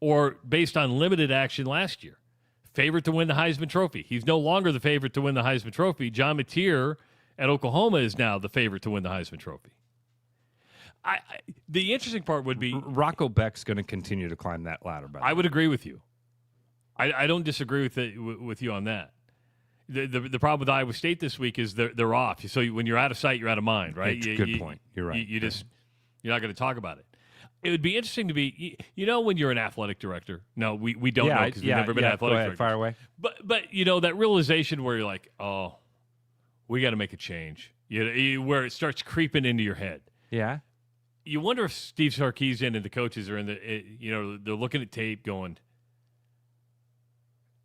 Or based on limited action last year. Favorite to win the Heisman Trophy. He's no longer the favorite to win the Heisman Trophy. John Mateer at Oklahoma is now the favorite to win the Heisman Trophy. The interesting part would be Rocco Beck's going to continue to climb that ladder. I would agree with you. I don't disagree with you on that. The problem with Iowa State this week is they're off. So when you're out of sight, you're out of mind, right? Good point. You're right. You're not going to talk about it. It would be interesting to be, when you're an athletic director. No, we don't know because we've never been athletic directors. Fire away. But that realization where you're like, oh, we got to make a change. Where it starts creeping into your head. Yeah. You wonder if Steve Sarkisian and the coaches are they're looking at tape going,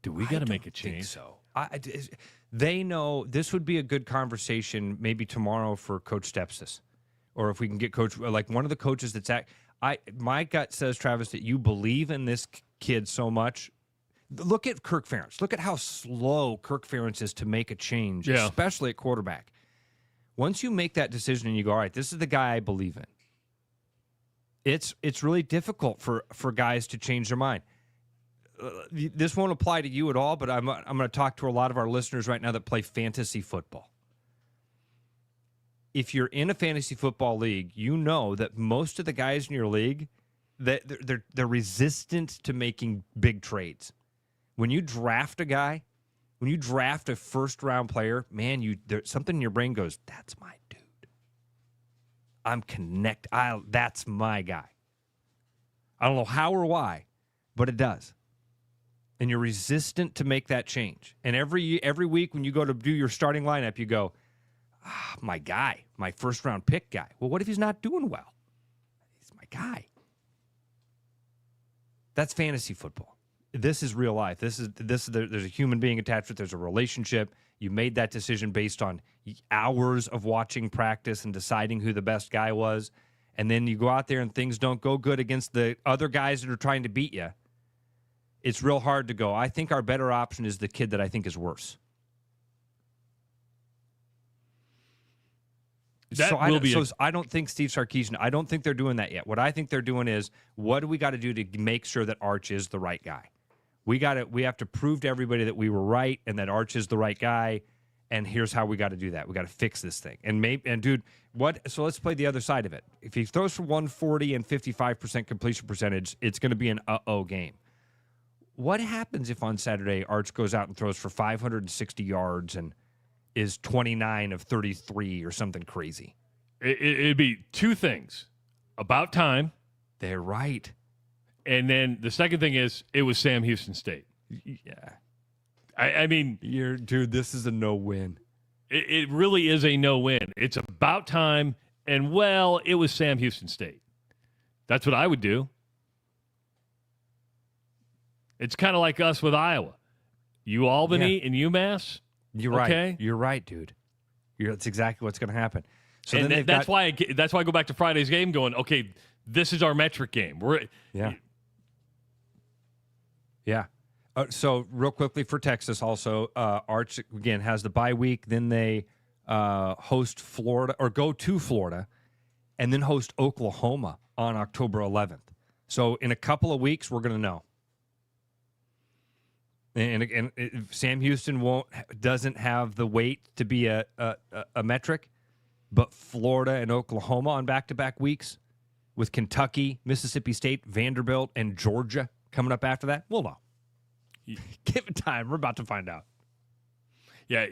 do we got to make a change? So they know this would be a good conversation maybe tomorrow for Coach Stepsis, or if we can get like one of the coaches that's my gut says, Travis, that you believe in this kid so much. Look at Kirk Ferentz. Look at how slow Kirk Ferentz is to make a change, especially at quarterback. Once you make that decision and you go, all right, this is the guy I believe in. It's really difficult for guys to change their mind. This won't apply to you at all, but I'm going to talk to a lot of our listeners right now that play fantasy football. If you're in a fantasy football league, you know that most of the guys in your league, that they're resistant to making big trades. When you draft a guy, when you draft a first-round player, man, there's something in your brain goes, that's my dude. That's my guy. I don't know how or why, but it does. And you're resistant to make that change. And every week when you go to do your starting lineup, you go, my guy, my first-round pick guy. Well, what if he's not doing well? He's my guy. That's fantasy football. This is real life. There's a human being attached with. There's a relationship. You made that decision based on hours of watching practice and deciding who the best guy was. And then you go out there and things don't go good against the other guys that are trying to beat you. It's real hard to go, I think our better option is the kid that I think is worse. I don't think Steve Sarkisian, I don't think they're doing that yet. What I think they're doing is, what do we got to do to make sure that Arch is the right guy? We have to prove to everybody that we were right and that Arch is the right guy, and here's how we got to do that. We got to fix this thing. So let's play the other side of it. If he throws for 140 and 55% completion percentage, it's going to be an uh-oh game. What happens if on Saturday Arch goes out and throws for 560 yards and is 29 of 33 or something crazy? It'd be two things. About time. They're right. And then the second thing is, it was Sam Houston State. Yeah. I mean, dude, this is a no-win. It really is a no-win. It's about time, and, well, it was Sam Houston State. That's what I would do. It's kind of like us with Iowa. Albany and UMass. You're right. Okay? You're right, dude. That's exactly what's going to happen. So and that's why I go back to Friday's game going, okay, this is our metric game. Yeah. So real quickly for Texas also, Arch, again, has the bye week. Then they host Florida, or go to Florida, and then host Oklahoma on October 11th. So in a couple of weeks, we're going to know. And Sam Houston doesn't have the weight to be a metric, but Florida and Oklahoma on back-to-back weeks with Kentucky, Mississippi State, Vanderbilt, and Georgia coming up after that, we'll know. Give it time. We're about to find out. Yeah.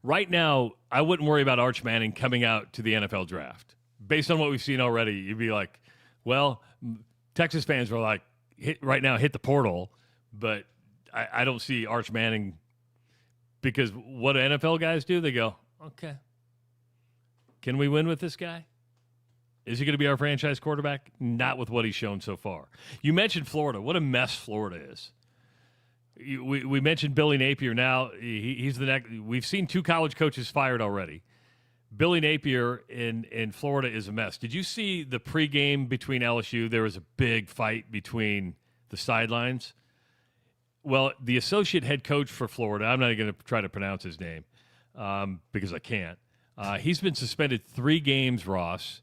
Right now, I wouldn't worry about Arch Manning coming out to the NFL draft. Based on what we've seen already, you'd be like, well, Texas fans were like, hit the portal, but I don't see Arch Manning, because what do NFL guys do? They go, okay, can we win with this guy? Is he going to be our franchise quarterback? Not with what he's shown so far. You mentioned Florida. What a mess Florida is. We mentioned Billy Napier. Now he's the next. We've seen 2 college coaches fired already. Billy Napier in Florida is a mess. Did you see the pregame between LSU? There was a big fight between the sidelines. Well, the associate head coach for Florida, I'm not going to try to pronounce his name because I can't. He's been suspended 3 games, Ross,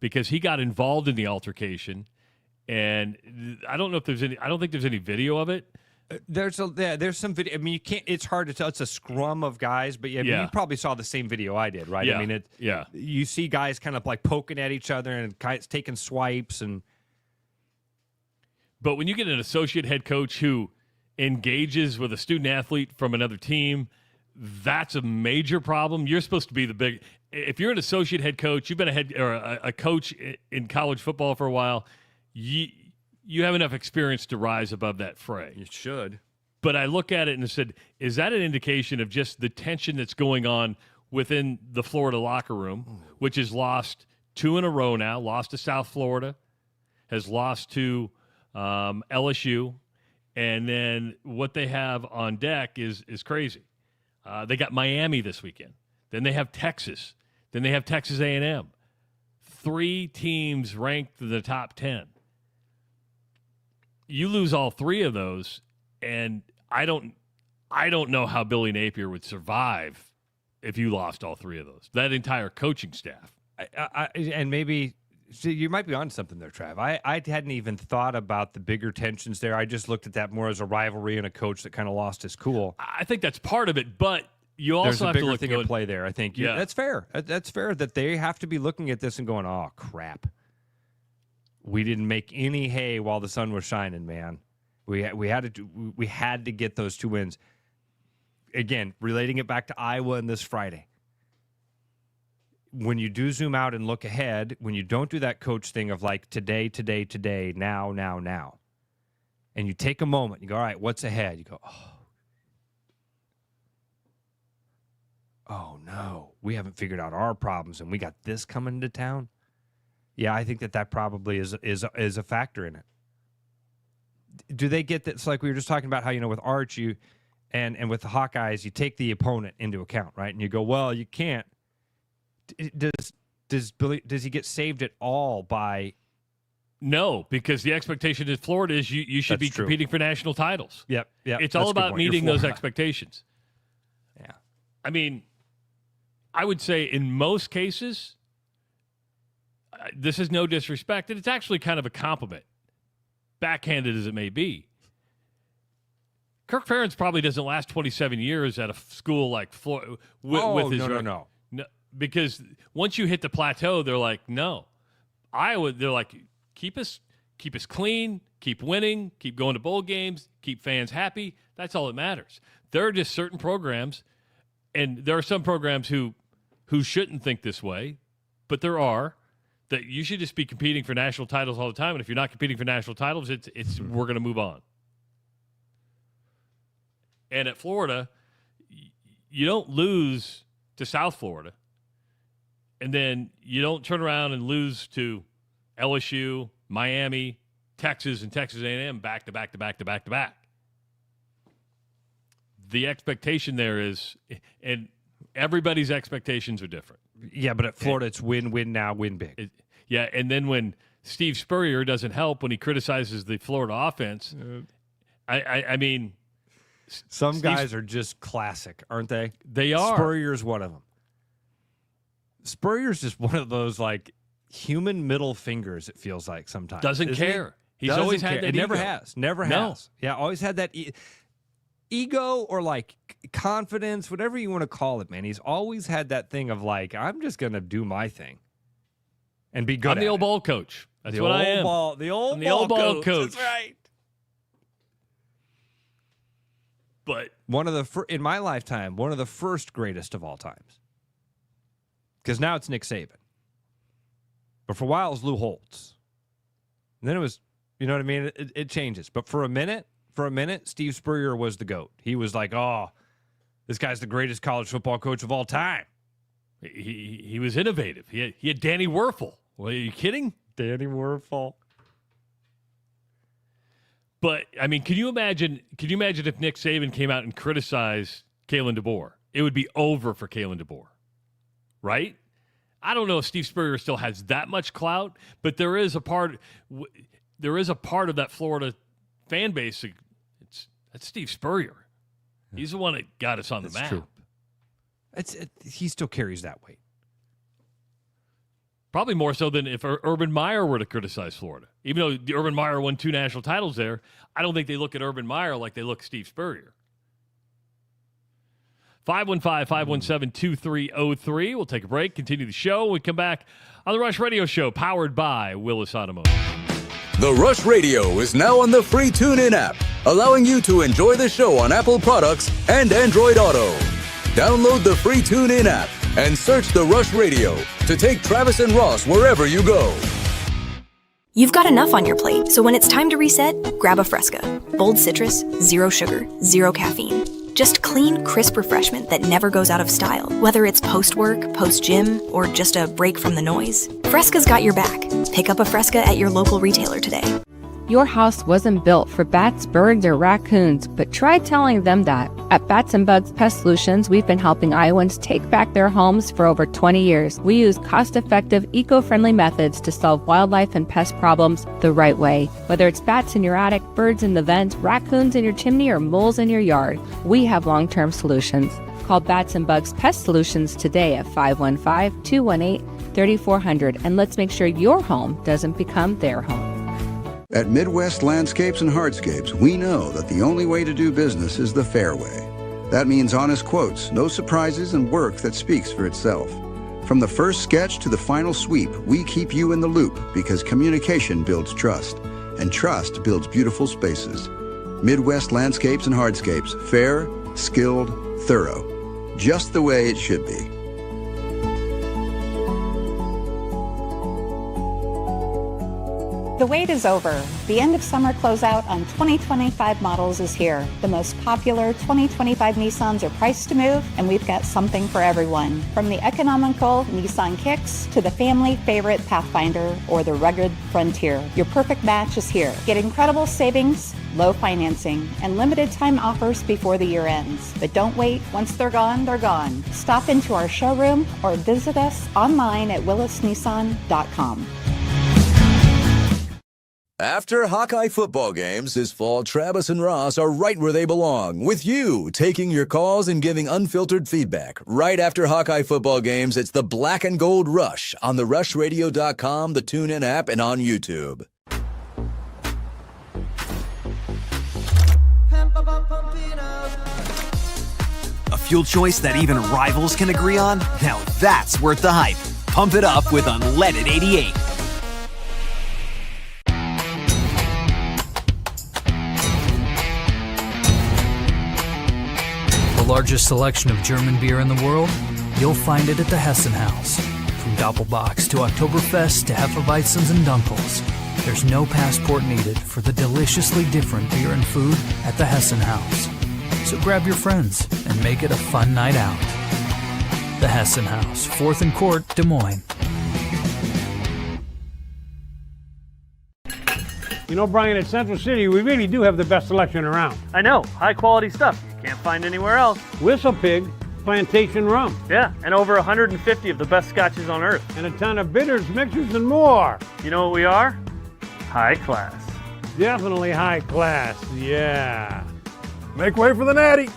because he got involved in the altercation. And I don't know if there's any. I don't think there's any video of it. There's some video. I mean, you can't. It's hard to tell. It's a scrum of guys, but you probably saw the same video I did, right? Yeah. I mean, you see guys kind of like poking at each other and taking swipes, But when you get an associate head coach who engages with a student athlete from another team, that's a major problem. You're supposed to be the big. If you're an associate head coach, you've been a coach in college football for a while. You have enough experience to rise above that fray. You should. But I look at it and said, is that an indication of just the tension that's going on within the Florida locker room, which has lost 2 in a row now, lost to South Florida, has lost to LSU, and then what they have on deck is crazy. They got Miami this weekend. Then they have Texas. Then they have Texas A&M. 3 teams ranked in the top 10. You lose all 3 of those, and I don't know how Billy Napier would survive if you lost all 3 of those. That entire coaching staff. And maybe you might be on something there, Trav. I hadn't even thought about the bigger tensions there. I just looked at that more as a rivalry and a coach that kind of lost his cool. I think that's part of it, but you also have to look. There's a bigger thing at play there, I think. Yeah, that's fair. That's fair that they have to be looking at this and going, "Oh crap, we didn't make any hay while the sun was shining, man. We had to get those 2 wins." Again, relating it back to Iowa and this Friday. When you do zoom out and look ahead, when you don't do that coach thing of like today, now, and you take a moment, you go, all right, what's ahead? You go, oh no, we haven't figured out our problems and we got this coming to town. Yeah, I think that probably is a factor in it. do they get that? It's like we were just talking about how, with Arch, and with the Hawkeyes, you take the opponent into account, right? And you go, well, you can't. Does he get saved at all by? No, because the expectation in Florida is you should be competing for national titles. Yep. It's all about meeting those expectations. Yeah. I mean, I would say in most cases, this is no disrespect, and it's actually kind of a compliment, backhanded as it may be. Kirk Ferentz probably doesn't last 27 years at a school like Florida with his no. Because once you hit the plateau, they're like, no. Iowa, they're like, keep us clean, keep winning, keep going to bowl games, keep fans happy. That's all that matters. There are just certain programs, and there are some programs who shouldn't think this way, but there are, that you should just be competing for national titles all the time. And if you're not competing for national titles, it's we're going to move on. And at Florida, you don't lose to South Florida, and then you don't turn around and lose to LSU, Miami, Texas, and Texas A&M back to back to back to back to back. The expectation there is, and everybody's expectations are different. Yeah, but at Florida, it's win now, win big. And then when Steve Spurrier doesn't help when he criticizes the Florida offense, I mean, some guys are just classic, aren't they? They are. Spurrier's one of them. Spurrier's just one of those, like, human middle fingers, it feels like sometimes. Doesn't care. He's always had that ego. Never has. Yeah, always had that ego or, like, confidence, whatever you want to call it, man. He's always had that thing of, like, I'm just going to do my thing and be good I'm at the old it. ball coach. That's what I am. The old ball coach. That's right. But in my lifetime, one of the first greatest of all times. Because now it's Nick Saban. But for a while, it was Lou Holtz. And then it was, you know what I mean? It changes. But for a minute, Steve Spurrier was the GOAT. He was like, oh, this guy's the greatest college football coach of all time. He was innovative. He had Danny Werfel. Well, are you kidding? Danny Werfel. But, I mean, can you imagine if Nick Saban came out and criticized Kalen DeBoer? It would be over for Kalen DeBoer, right? I don't know if Steve Spurrier still has that much clout, but there is a part of that Florida fan base. That's Steve Spurrier. He's the one that got us on the map. True. He still carries that weight. Probably more so than if Urban Meyer were to criticize Florida. Even though Urban Meyer won 2 national titles there, I don't think they look at Urban Meyer like they look at Steve Spurrier. 515-517-2303. We'll take a break, continue the show. We come back on the Rush Radio Show, powered by Willis Automotive. The Rush Radio is now on the free TuneIn app, allowing you to enjoy the show on Apple products and Android Auto. Download the free TuneIn app and search The Rush Radio to take Travis and Ross wherever you go. You've got enough on your plate, so when it's time to reset, grab a Fresca. Bold citrus, zero sugar, zero caffeine. Just clean, crisp refreshment that never goes out of style, whether it's post-work, post-gym, or just a break from the noise. Fresca's got your back. Pick up a Fresca at your local retailer today. Your house wasn't built for bats, birds, or raccoons, but try telling them that. At Bats and Bugs Pest Solutions, we've been helping Iowans take back their homes for over 20 years. We use cost-effective, eco-friendly methods to solve wildlife and pest problems the right way. Whether it's bats in your attic, birds in the vent, raccoons in your chimney, or moles in your yard, we have long-term solutions. Call Bats and Bugs Pest Solutions today at 515-218-3400, and let's make sure your home doesn't become their home. At Midwest Landscapes and Hardscapes, we know that the only way to do business is the fair way. That means honest quotes, no surprises, and work that speaks for itself. From the first sketch to the final sweep, we keep you in the loop because communication builds trust, and trust builds beautiful spaces. Midwest Landscapes and Hardscapes, fair, skilled, thorough. Just the way it should be. The wait is over. The end of summer closeout on 2025 models is here. The most popular 2025 Nissans are priced to move, and we've got something for everyone. From the economical Nissan Kicks to the family favorite Pathfinder or the rugged Frontier, your perfect match is here. Get incredible savings, low financing, and limited time offers before the year ends. But don't wait. Once they're gone, they're gone. Stop into our showroom or visit us online at willisnissan.com. After Hawkeye football games this fall, Travis and Ross are right where they belong, with you, taking your calls and giving unfiltered feedback. Right after Hawkeye football games, it's the Black and Gold Rush on the rushradio.com, the TuneIn app, and on YouTube. A fuel choice that even rivals can agree on? Now that's worth the hype. Pump it up with Unleaded 88. The largest selection of German beer in the world? You'll find it at the Hessen House. From Doppelbocks to Oktoberfest to Hefeweizens and Dunkels, there's no passport needed for the deliciously different beer and food at the Hessen House. So grab your friends and make it a fun night out. The Hessen House, 4th and Court, Des Moines. You know, Brian, at Central City, we really do have the best selection around. I know, high quality stuff you can't find anywhere else. Whistle Pig Plantation Rum. Yeah, and over 150 of the best scotches on earth. And a ton of bitters, mixers, and more. You know what we are? High class. Definitely high class, yeah. Make way for the natty.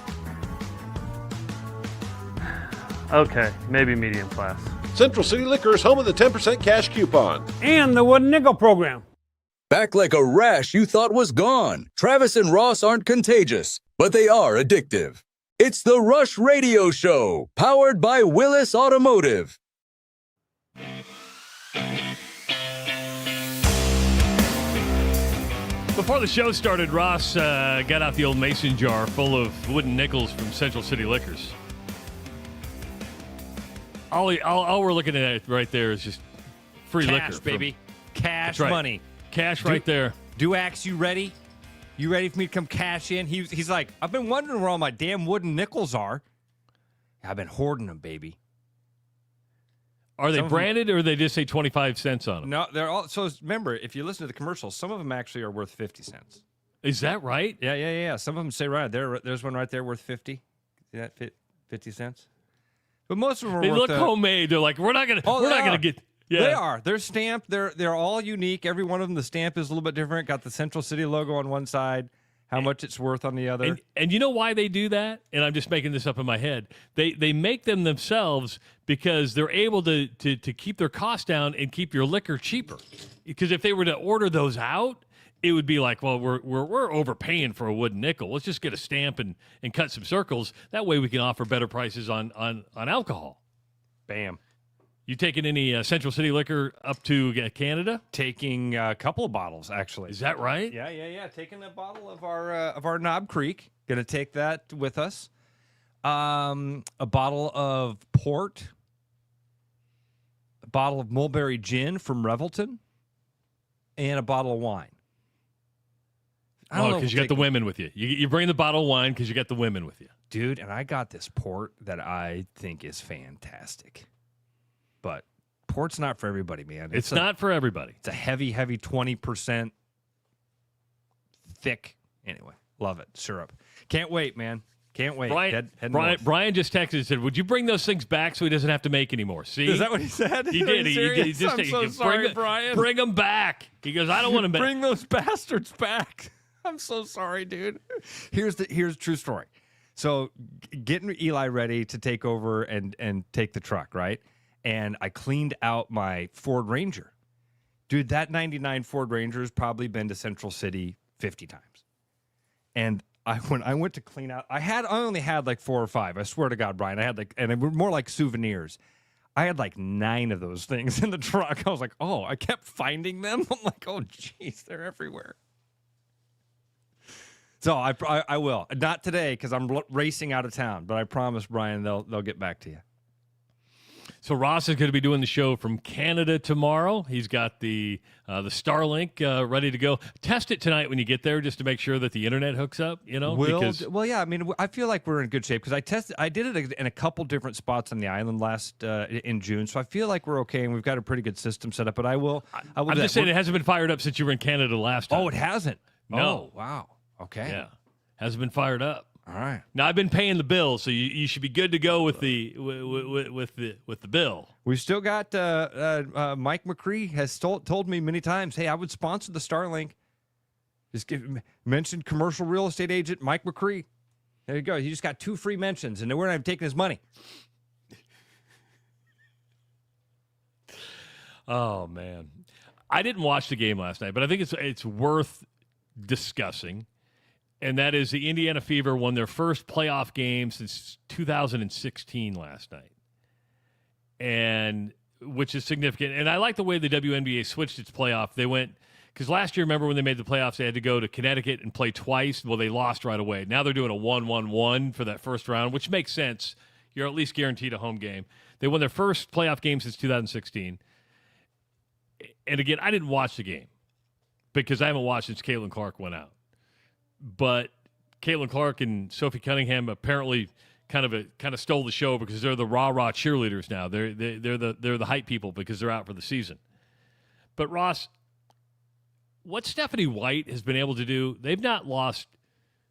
Okay, maybe medium class. Central City Liquor is home of the 10% cash coupon. And the Wooden Nickel program. Back like a rash you thought was gone. Travis and Ross aren't contagious, but they are addictive. It's the Rush Radio Show, powered by Willis Automotive. Before the show started, Ross got out the old mason jar full of wooden nickels from Central City Liquors. All we're looking at right there is just free Cash, liquor. baby. Cash right. money. Cash right there. Duax, you ready? You ready for me to come cash in? He's like, I've been wondering where all my damn wooden nickels are. I've been hoarding them, baby. Are they branded or they just say 25 cents on them? No, they're all. So remember, if you listen to the commercials, some of them actually are worth 50 cents. Is that right? Yeah. Some of them say right there's one right there worth 50. See that 50 cents? But most of them are They worth look homemade. They're like, we're not gonna get. Yeah. They are. They're stamped. They're all unique. Every one of them, the stamp is a little bit different. Got the Central City logo on one side, how much it's worth on the other. And you know why they do that? And I'm just making this up in my head. They make them themselves because they're able to keep their costs down and keep your liquor cheaper. Because if they were to order those out, it would be like, well, we're overpaying for a wooden nickel. Let's just get a stamp and cut some circles. That way we can offer better prices on alcohol. Bam. You taking any Central City liquor up to Canada? Taking a couple of bottles, actually. Is that right? Yeah. Taking a bottle of our Knob Creek. Gonna take that with us. A bottle of port. A bottle of mulberry gin from Revelton. And a bottle of wine. Oh, because you got the women with you. You bring the bottle of wine because you got the women with you. Dude, and I got this port that I think is fantastic. But port's not for everybody, man. It's not for everybody. It's a heavy 20% thick. Anyway, love it. Syrup. Can't wait, man. Can't wait. Brian just texted and said, would you bring those things back so he doesn't have to make any more? See? Is that what he said? He did. He just I'm so sorry, Brian. Bring them back. He goes, I don't want to bring those bastards back. I'm so sorry, dude. Here's the true story. So getting Eli ready to take over and take the truck, right? And I cleaned out my Ford Ranger. Dude, that 99 Ford Ranger has probably been to Central City 50 times. And when I went to clean out, I only had like 4 or 5. I swear to God, Brian. I had and they were more like souvenirs. I had like 9 of those things in the truck. I was like, oh, I kept finding them. I'm like, oh, geez, they're everywhere. So I will. Not today because I'm racing out of town. But I promise, Brian, they'll get back to you. So Ross is going to be doing the show from Canada tomorrow. He's got the Starlink ready to go. Test it tonight when you get there, just to make sure that the internet hooks up. Well, yeah. I mean, I feel like we're in good shape because I did it in a couple different spots on the island in June, so I feel like we're okay and we've got a pretty good system set up. But I'm just saying it hasn't been fired up since you were in Canada last time. Oh, it hasn't. No. Oh, wow. Okay. Yeah, hasn't been fired up. All right. Now I've been paying the bill, so you should be good to go with the bill. We've still got Mike McCree has told me many times, hey, I would sponsor the Starlink. Just mentioned commercial real estate agent Mike McCree. There you go. He just got 2 free mentions, and we're not even taking his money. Oh man, I didn't watch the game last night, but I think it's worth discussing. And that is the Indiana Fever won their first playoff game since 2016 last night, and which is significant. And I like the way the WNBA switched its playoff. They went because last year, remember when they made the playoffs, they had to go to Connecticut and play twice. Well, they lost right away. Now they're doing a 1-1-1 for that first round, which makes sense. You're at least guaranteed a home game. They won their first playoff game since 2016. And again, I didn't watch the game because I haven't watched since Caitlin Clark went out. But Caitlin Clark and Sophie Cunningham apparently kind of stole the show because they're the rah-rah cheerleaders now. They're the hype people because they're out for the season. But Ross, what Stephanie White has been able to do, they've not lost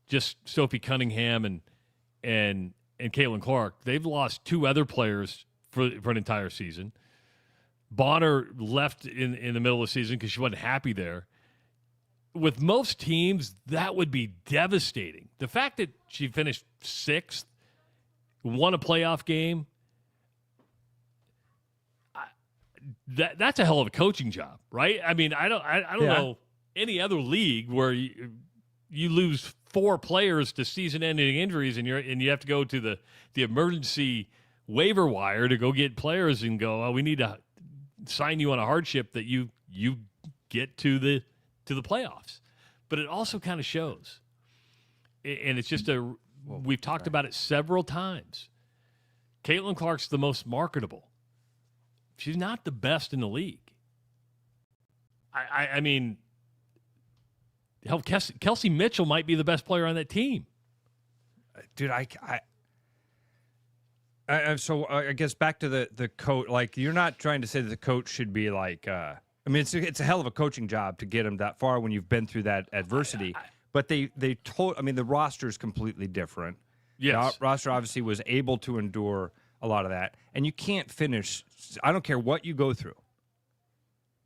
just Sophie Cunningham and Caitlin Clark. They've lost 2 other players for an entire season. Bonner left in the middle of the season because she wasn't happy there. With most teams, that would be devastating. The fact that she finished 6th, won a playoff game, that's a hell of a coaching job, right? I mean, I don't know any other league where you lose 4 players to season-ending injuries, and you have to go to the emergency waiver wire to go get players and go, oh, we need to sign you on a hardship that you get to the playoffs. But it also kind of shows. And it's just we've talked about it several times. Caitlin Clark's the most marketable. She's not the best in the league. I mean, hell, Kelsey Mitchell might be the best player on that team. Dude, so I guess back to the coach. Like, you're not trying to say that the coach should be like I mean, it's a hell of a coaching job to get them that far when you've been through that adversity. But the roster is completely different. Yes. The roster obviously was able to endure a lot of that. And you can't finish, I don't care what you go through,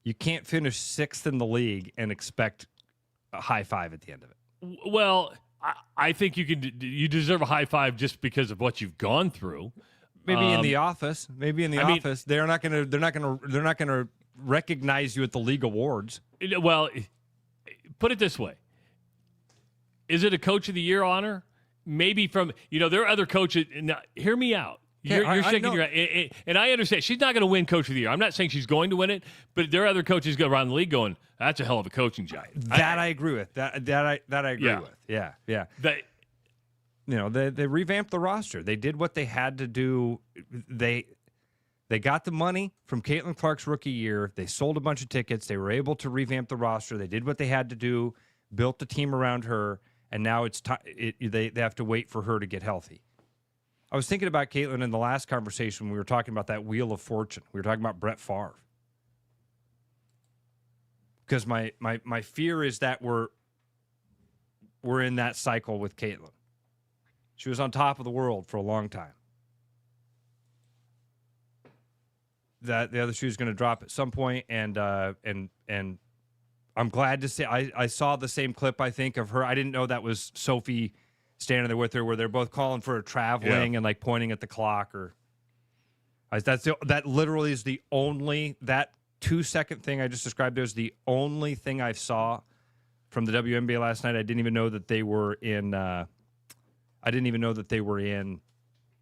you can't finish 6th in the league and expect a high five at the end of it. Well, I think you deserve a high five just because of what you've gone through. Maybe in the office. They're not gonna recognize you at the league awards. Well, put it this way. Is it a Coach of the Year honor? Maybe from, there are other coaches. Now, hear me out. You're shaking your head. And I understand. She's not going to win Coach of the Year. I'm not saying she's going to win it, but there are other coaches go around the league going, that's a hell of a coaching job. That I agree with. That I agree with. Yeah. They revamped the roster. They did what they had to do. They got the money from Caitlin Clark's rookie year. They sold a bunch of tickets. They were able to revamp the roster. They did what they had to do, built the team around her, and now it's they have to wait for her to get healthy. I was thinking about Caitlin in the last conversation when we were talking about that Wheel of Fortune. We were talking about Brett Favre. Because my fear is that we're in that cycle with Caitlin. She was on top of the world for a long time. That the other shoe is going to drop at some point, and I'm glad to say I saw the same clip, I think, of her. I didn't know that was Sophie standing there with her, where they're both calling for a traveling and like pointing at the clock. That literally is the only, that 2-second thing I just described there is the only thing I saw from the WNBA last night. I didn't even know that they were in. I didn't even know that they were in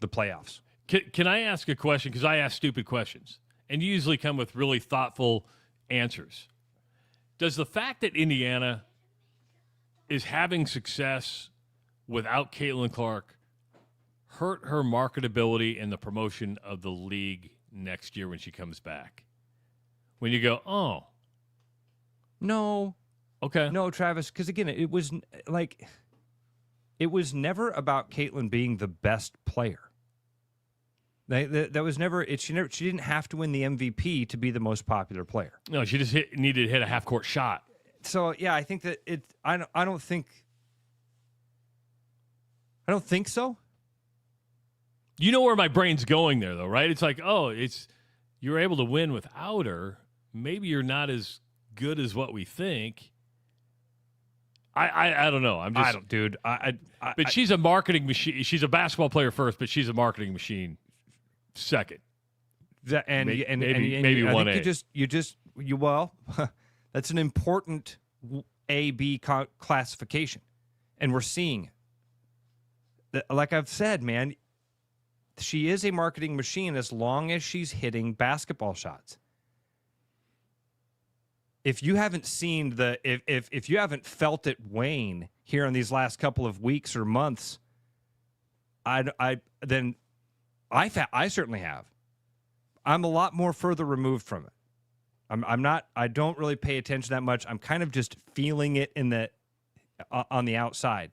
the playoffs. Can I ask a question? Because I ask stupid questions, and you usually come with really thoughtful answers. Does the fact that Indiana is having success without Caitlin Clark hurt her marketability in the promotion of the league next year when she comes back? When you go, oh. No. Okay. No, Travis, because again, it was never about Caitlin being the best player. That was never it. She didn't have to win the MVP to be the most popular player. No, she just needed to hit a half-court shot. So yeah, I think that I don't think so. You know where my brain's going there, though, right? It's like, you're able to win without her. Maybe you're not as good as what we think. I don't know. Dude. But she's a marketing machine. She's a basketball player first, but she's a marketing machine second. Maybe I 1A. Well, that's an important A-B classification, and we're seeing it. Like I've said, man, she is a marketing machine as long as she's hitting basketball shots. If you haven't seen if you haven't felt it wane here in these last couple of weeks or months, I certainly have. I'm a lot more further removed from it. I'm not. I don't really pay attention that much. I'm kind of just feeling it on the outside,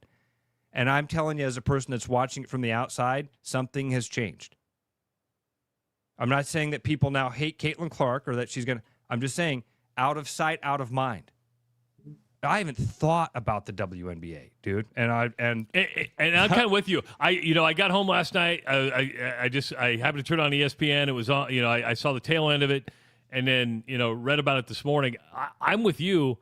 and I'm telling you, as a person that's watching it from the outside, something has changed. I'm not saying that people now hate Caitlin Clark or that she's gonna. I'm just saying, out of sight, out of mind. I haven't thought about the WNBA, dude, and I'm kind of with you. I got home last night. I happened to turn on ESPN. It was on. I saw the tail end of it, and then read about it this morning. I'm with you.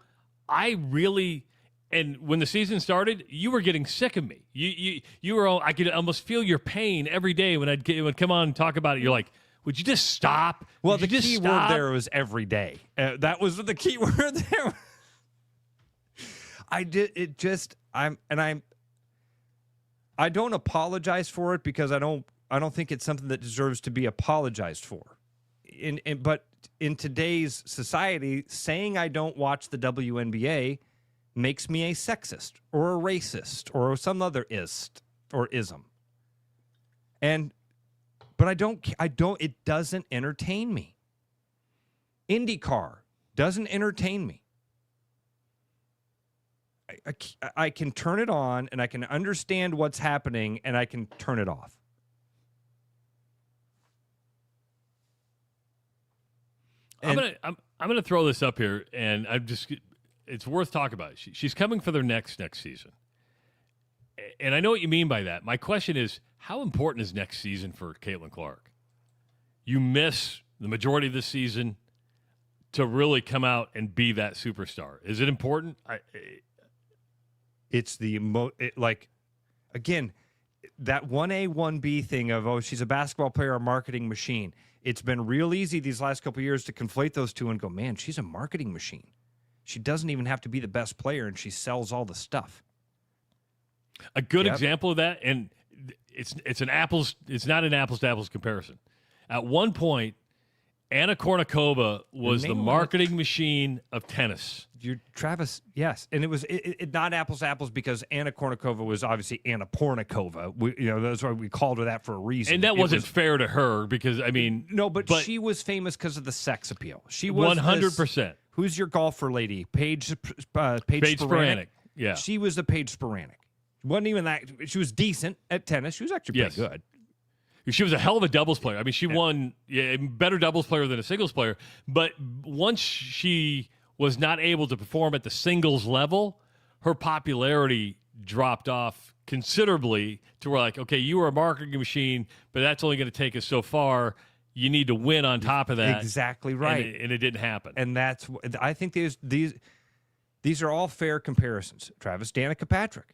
I really, and when the season started, you were getting sick of me. You were. I could almost feel your pain every day when I'd come on and talk about it. You're like, would you just stop? Well, the key word there was every day. That was the key word there. I don't apologize for it because I don't think it's something that deserves to be apologized for. But in today's society, saying I don't watch the WNBA makes me a sexist or a racist or some other ist or ism. But I don't, it doesn't entertain me. IndyCar doesn't entertain me. I can turn it on and I can understand what's happening and I can turn it off. I'm gonna throw this up here, and it's worth talking about. She's coming for their next season, and I know what you mean by that. My question is, how important is next season for Caitlin Clark? You miss the majority of this season to really come out and be that superstar. Is it important? It's again, that 1A, 1B thing of, she's a basketball player, a marketing machine. It's been real easy these last couple of years to conflate those two and go, man, she's a marketing machine. She doesn't even have to be the best player, and she sells all the stuff. A good example of that, and it's not an apples to apples comparison. At one point, Anna Kournikova was the marketing machine of tennis. Travis, yes. And it was not apples to apples because Anna Kournikova was obviously Anna Pornikova. That's why we called her that for a reason. And that wasn't fair to her because, but she was famous because of the sex appeal. She was 100%. Who's your golfer lady? Paige Spiranek? Yeah. She was the Paige Spiranek. Wasn't even that. She was decent at tennis. She was actually pretty good. She was a hell of a doubles player. She won better doubles player than a singles player. But once she was not able to perform at the singles level, her popularity dropped off considerably to where, like, okay, you were a marketing machine, but that's only going to take us so far. You need to win on top of that. Exactly right. And it didn't happen. And I think these are all fair comparisons. Travis, Danica Patrick.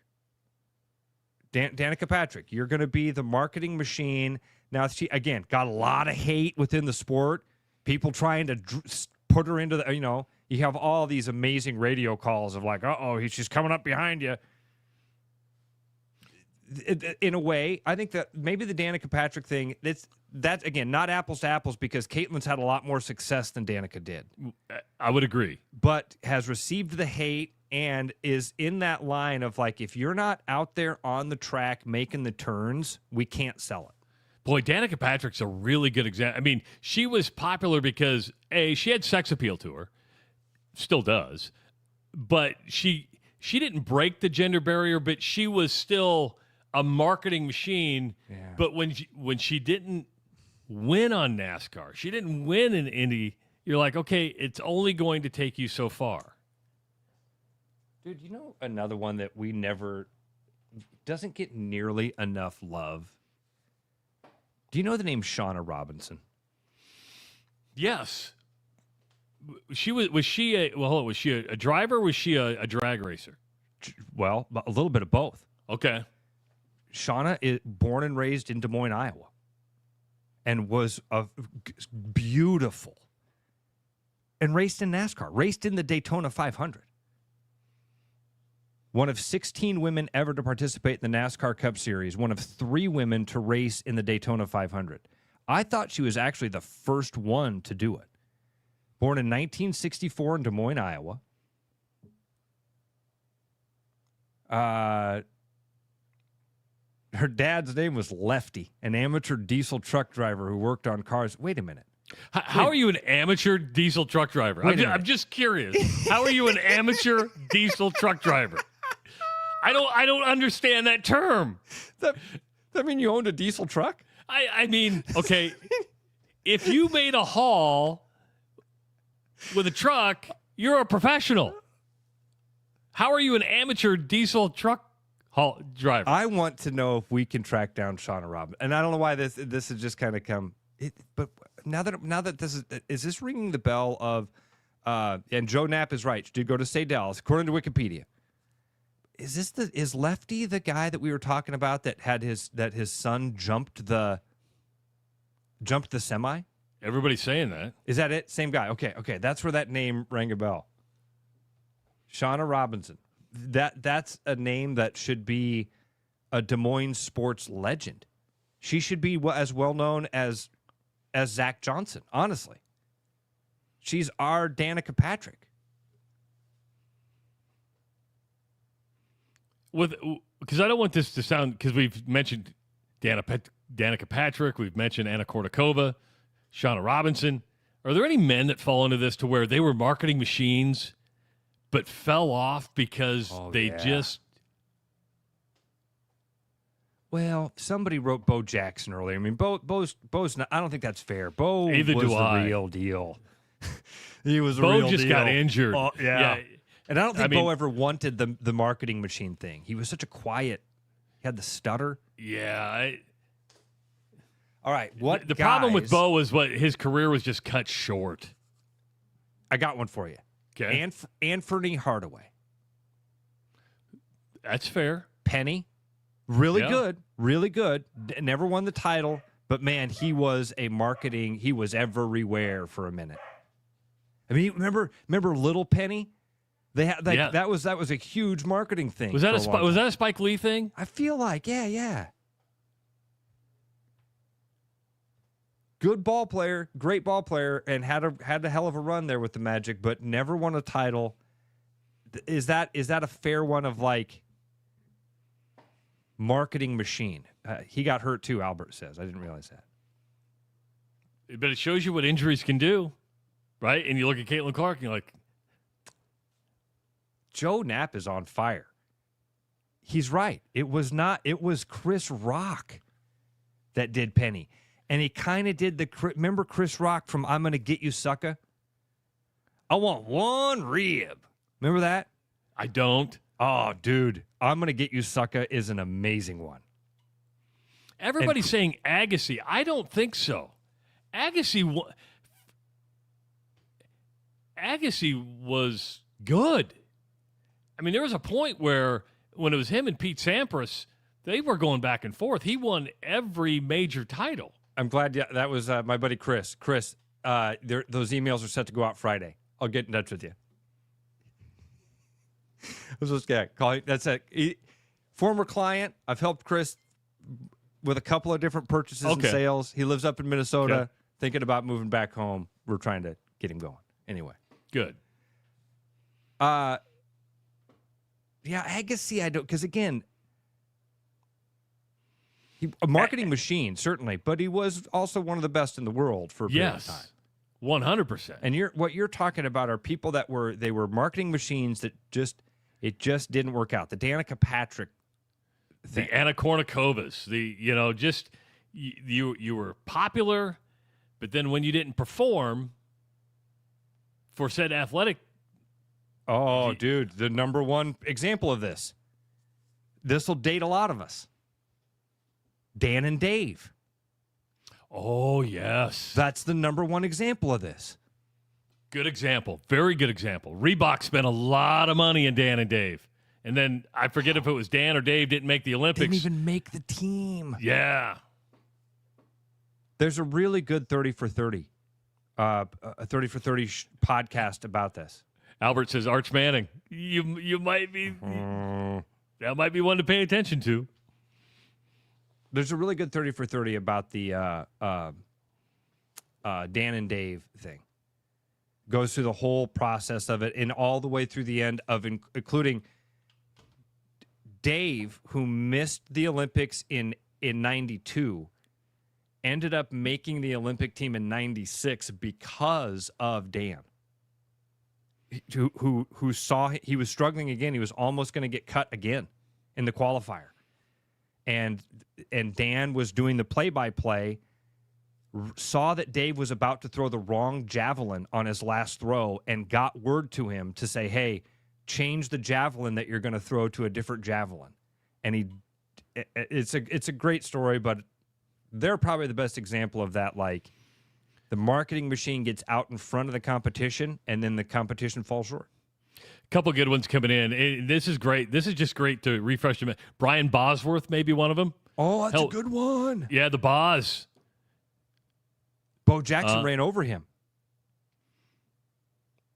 Danica Patrick, you're going to be the marketing machine. Now, she, again, got a lot of hate within the sport. People trying to put her into the, you have all these amazing radio calls of like, she's coming up behind you. In a way, I think that maybe the Danica Patrick thing, that's again, not apples to apples because Caitlin's had a lot more success than Danica did. I would agree. But has received the hate and is in that line of like, if you're not out there on the track making the turns, we can't sell it. Boy, Danica Patrick's a really good example. I mean, she was popular because, A, she had sex appeal to her. Still does. But she didn't break the gender barrier, but she was still a marketing machine. Yeah. But when she didn't win on NASCAR, she didn't win in Indy, you're like, okay, it's only going to take you so far. Dude, you know another one that we never doesn't get nearly enough love? Do you know the name Shauna Robinson? Yes. Was she a driver or was she a drag racer? Well, a little bit of both. Okay. Shauna is born and raised in Des Moines, Iowa, and was beautiful. And raced in NASCAR, raced in the Daytona 500. One of 16 women ever to participate in the NASCAR Cup Series, one of 3 women to race in the Daytona 500. I thought she was actually the first one to do it. Born in 1964 in Des Moines, Iowa. Her dad's name was Lefty, an amateur diesel truck driver who worked on cars. Wait a minute. How are you an amateur diesel truck driver? I'm just curious. How are you an amateur diesel truck driver? I don't understand that term. That mean you owned a diesel truck? I mean, okay, if you made a haul with a truck, you're a professional. How are you an amateur diesel truck haul driver? I want to know if we can track down Shauna Robinson. And I don't know why this has just kind of come. But now that this is this ringing the bell of, and Joe Knapp is right. She did go to Say Dallas, according to Wikipedia. Is Lefty the guy that we were talking about that his son jumped the semi? Everybody's saying that. Is that it? Same guy. Okay. That's where that name rang a bell. Shauna Robinson. That's a name that should be a Des Moines sports legend. She should be as well known as Zach Johnson, honestly. She's our Danica Patrick. Because I don't want this to sound, because we've mentioned Danica Patrick, we've mentioned Anna Kournikova, Shauna Robinson. Are there any men that fall into this to where they were marketing machines but fell off because just... Well, somebody wrote Bo Jackson earlier. I mean, Bo's not, I don't think that's fair. Bo was the real deal. He was a real deal. Bo just got injured. Oh, yeah. And I don't think Bo ever wanted the marketing machine thing. He was such a quiet, he had the stutter. Yeah. All right. The problem with Bo was his career was just cut short. I got one for you. Okay. Anthony Hardaway. That's fair. Penny. Really good. Never won the title, but man, he was everywhere for a minute. I mean, remember Little Penny? They had that was a huge marketing thing. Was that a Spike Lee thing? I feel like, yeah. Good ball player, great ball player, and had a hell of a run there with the Magic, but never won a title. Is that a fair one of like marketing machine? He got hurt too, Albert says. I didn't realize that. But it shows you what injuries can do, right? And you look at Caitlin Clark and you're like, Joe Knapp is on fire. He's right. It was Chris Rock that did Penny. And he kind of did remember Chris Rock from I'm Gonna Get You, Sucker? I want one rib. Remember that? I don't. Oh, dude. I'm Gonna Get You, Sucker is an amazing one. Everybody's saying Agassi. I don't think so. Agassi was good. I mean, there was a point where when it was him and Pete Sampras, they were going back and forth. He won every major title. I'm glad that was my buddy Chris. Chris, those emails are set to go out Friday. I'll get in touch with you. I was just calling. That's a former client. I've helped Chris with a couple of different purchases and sales. He lives up in Minnesota, thinking about moving back home. We're trying to get him going. Anyway. Good. Yeah, Agassi, I don't, because again, A marketing machine, certainly, but he was also one of the best in the world for a period of time. 100%. And what you're talking about are people that were marketing machines that just didn't work out. The Danica Patrick thing. The Anna Kournikovas, you were popular, but then when you didn't perform for said athletic. Oh, dude, the number one example of this. This will date a lot of us. Dan and Dave. Oh, yes. That's the number one example of this. Good example. Very good example. Reebok spent a lot of money in Dan and Dave. And then I forget if it was Dan or Dave didn't make the Olympics. Didn't even make the team. Yeah. There's a really good 30 for 30, a 30 for 30 podcast about this. Albert says, Arch Manning, you might be, that might be one to pay attention to. There's a really good 30 for 30 about the Dan and Dave thing. Goes through the whole process of it and all the way through the end of including Dave, who missed the Olympics in 92, ended up making the Olympic team in 96 because of Dan. Who saw he was struggling again. He was almost going to get cut again in the qualifier. And Dan was doing the play-by-play, saw that Dave was about to throw the wrong javelin on his last throw and got word to him to say, hey, change the javelin that you're going to throw to a different javelin. And it's a great story, but they're probably the best example of that. Like, the marketing machine gets out in front of the competition, and then the competition falls short. Couple good ones coming in. This is great. This is just great to refresh them. Brian Bosworth may be one of them. Oh, that's a good one. Yeah, the Boz. Bo Jackson ran over him.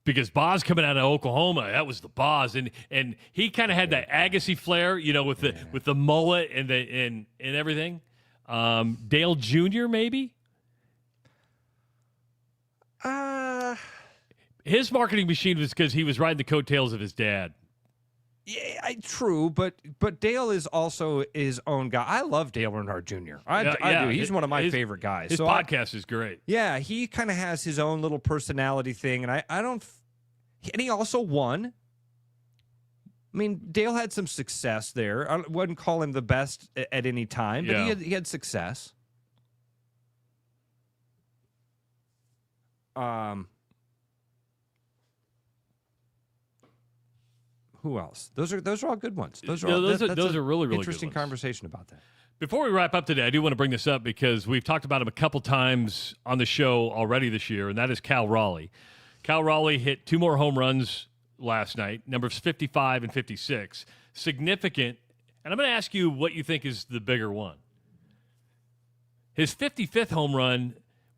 Because Boz coming out of Oklahoma, that was the Boz, and he kind of had that Agassi flair, with the mullet and everything. Dale Jr. maybe. His marketing machine was because he was riding the coattails of his dad. Yeah, true, but Dale is also his own guy. I love Dale Earnhardt Jr. I do. He's one of my favorite guys. His podcast is great. Yeah, he kind of has his own little personality thing, and I don't. And he also won. I mean, Dale had some success there. I wouldn't call him the best at any time, but he had success. Who else? Those are all good ones. Those are really interesting good conversation about that. Before we wrap up today, I do want to bring this up because we've talked about him a couple times on the show already this year, and that is Cal Raleigh. Cal Raleigh hit 2 more home runs last night, numbers 55 and 56. Significant. And I'm going to ask you what you think is the bigger one. His 55th home run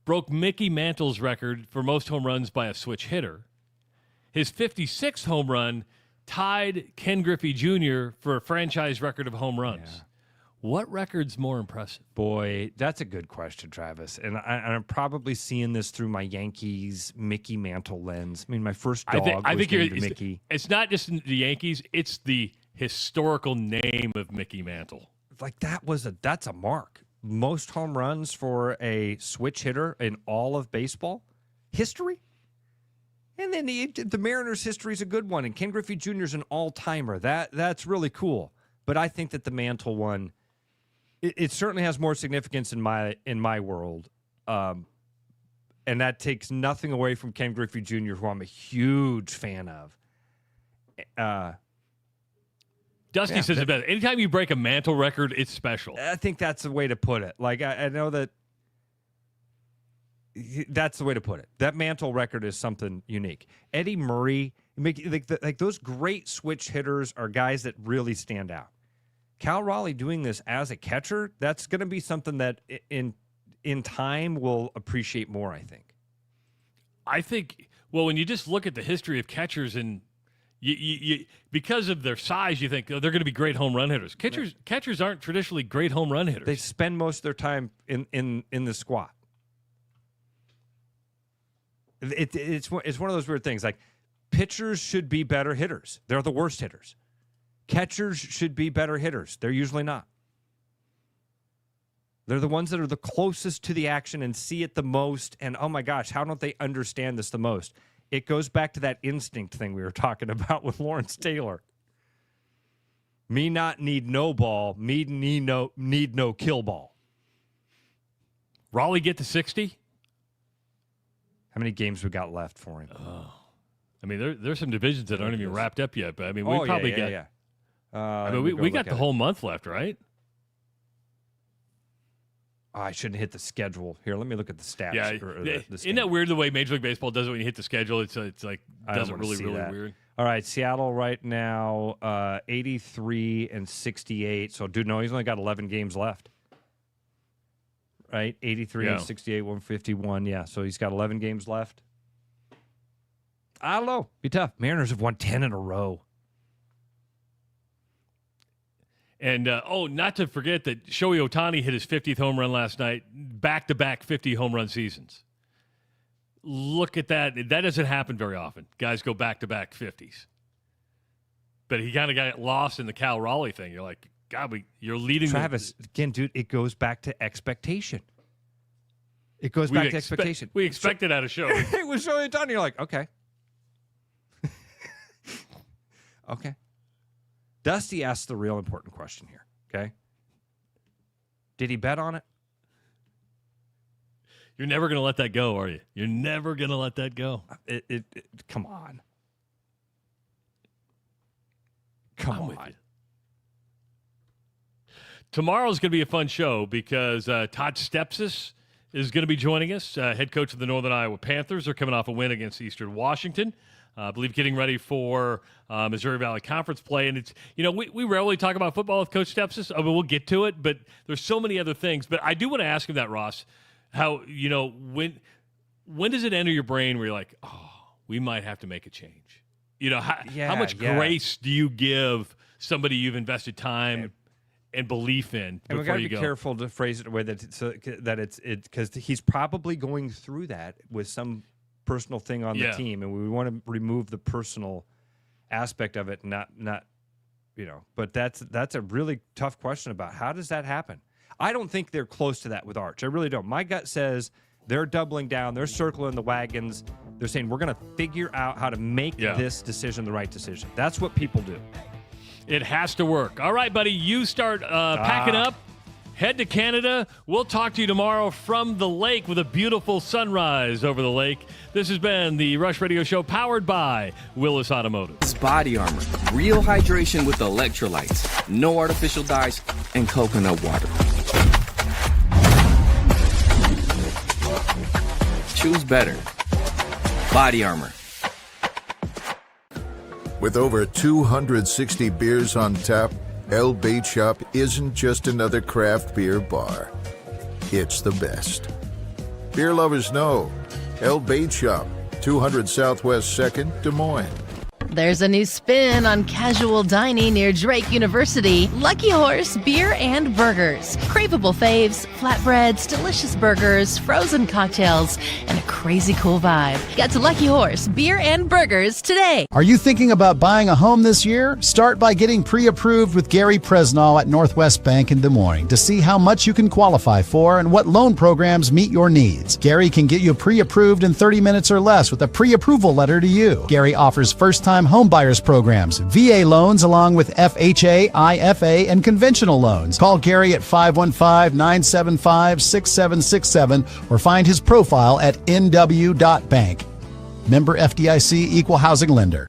broke Mickey Mantle's record for most home runs by a switch hitter. His 56th home run tied Ken Griffey Jr. for a franchise record of home runs. Yeah. What record's more impressive? Boy, that's a good question, Travis. And I'm probably seeing this through my Yankees Mickey Mantle lens. I mean, my first dog was named Mickey. It's not just the Yankees; it's the historical name of Mickey Mantle. Like that's a mark. Most home runs for a switch hitter in all of baseball history. And then the Mariners' history is a good one, and Ken Griffey Jr. is an all-timer. That's really cool. But I think that the Mantle one, it certainly has more significance in my world, and that takes nothing away from Ken Griffey Jr., who I'm a huge fan of. Dusty says it best. Anytime you break a Mantle record, it's special. I think that's the way to put it. Like I know that. That's the way to put it. That Mantle record is something unique. Eddie Murray, like those great switch hitters are guys that really stand out. Cal Raleigh doing this as a catcher, that's going to be something that in time we'll appreciate more, I think. I think, well, when you just look at the history of catchers and you because of their size, you think they're going to be great home run hitters. Catchers aren't traditionally great home run hitters. They spend most of their time in the squat. It's one of those weird things. Like, pitchers should be better hitters. They're the worst hitters. Catchers should be better hitters. They're usually not. They're the ones that are the closest to the action and see it the most. And, oh, my gosh, how don't they understand this the most? It goes back to that instinct thing we were talking about with Lawrence Taylor. Me not need no ball, me need no kill ball. Raleigh get to 60? How many games we got left for him? I mean, there's some divisions that aren't even wrapped up yet, but I mean, we probably got. I mean, we got the whole month left, right? Oh, I shouldn't hit the schedule. Here, let me look at the stats. Yeah, isn't that weird the way Major League Baseball does it when you hit the schedule? It's like does it really weird. All right, Seattle right now 83 and 68. So, dude, no, he's only got 11 games left. Right, 83 and 68, 151. Yeah, so he's got 11 games left. I don't know. Be tough. Mariners have won 10 in a row. And, not to forget that Shohei Ohtani hit his 50th home run last night, back-to-back 50 home run seasons. Look at that. That doesn't happen very often. Guys go back-to-back 50s. But he kind of got lost in the Cal Raleigh thing. You're like, God, you're leading. Travis, again, dude, it goes back to expectation. It goes back to expectation. We expected out of Shohei. It was Shohei Ohtani. You're like, okay. Okay. Dusty asked the real important question here, okay? Did he bet on it? You're never going to let that go, are you? You're never going to let that go. Come on. Come on. Tomorrow's going to be a fun show because Todd Stepsis is going to be joining us. Head coach of the Northern Iowa Panthers. They're coming off a win against Eastern Washington. I believe getting ready for Missouri Valley Conference play. And it's, we rarely talk about football with Coach Stepsis. I mean, we'll get to it, but there's so many other things. But I do want to ask him that, Ross, how, when does it enter your brain where you're like, oh, we might have to make a change? How much grace do you give somebody you've invested time and belief in before you go? And we got to be careful to phrase it in a way that it's because he's probably going through that with some personal thing on the team, and we want to remove the personal aspect of it, not but that's a really tough question about how does that happen. I don't think they're close to that with Arch. I really don't. My gut says they're doubling down, they're circling the wagons, they're saying we're going to figure out how to make this decision the right decision. That's what people do. It has to work. All right, buddy, you start packing up. Head to Canada. We'll talk to you tomorrow from the lake with a beautiful sunrise over the lake. This has been the Rush Radio Show powered by Willis Automotive. It's Body Armor. Real hydration with electrolytes. No artificial dyes and coconut water. Choose better. Body Armor. With over 260 beers on tap, El Bait Shop isn't just another craft beer bar. It's the best. Beer lovers know. El Bait Shop, 200 Southwest 2nd, Des Moines. There's a new spin on casual dining near Drake University. Lucky Horse Beer and Burgers. Craveable faves, flatbreads, delicious burgers, frozen cocktails, and a crazy cool vibe. Get to Lucky Horse Beer and Burgers today. Are you thinking about buying a home this year? Start by getting pre-approved with Gary Presnall at Northwest Bank in Des Moines to see how much you can qualify for and what loan programs meet your needs. Gary can get you pre-approved in 30 minutes or less with a pre-approval letter to you. Gary offers first-time home buyers programs, VA loans along with FHA, IFA, and conventional loans. Call Gary at 515-975-6767 or find his profile at nw.bank. Member FDIC Equal Housing Lender.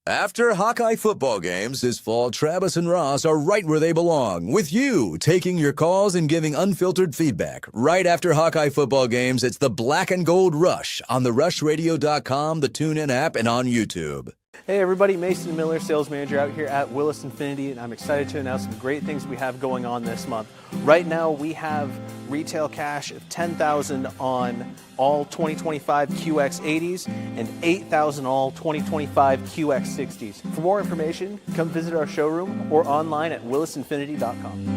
After Hawkeye football games this fall, Travis and Ross are right where they belong, with you, taking your calls and giving unfiltered feedback. Right after Hawkeye football games, it's the Black and Gold Rush on the RushRadio.com, the TuneIn app, and on YouTube. Hey everybody, Mason Miller, sales manager out here at Willis Infinity, and I'm excited to announce some great things we have going on this month. Right now we have retail cash of $10,000 on all 2025 QX80s and $8,000 all 2025 QX60s. For more information, come visit our showroom or online at willisinfinity.com.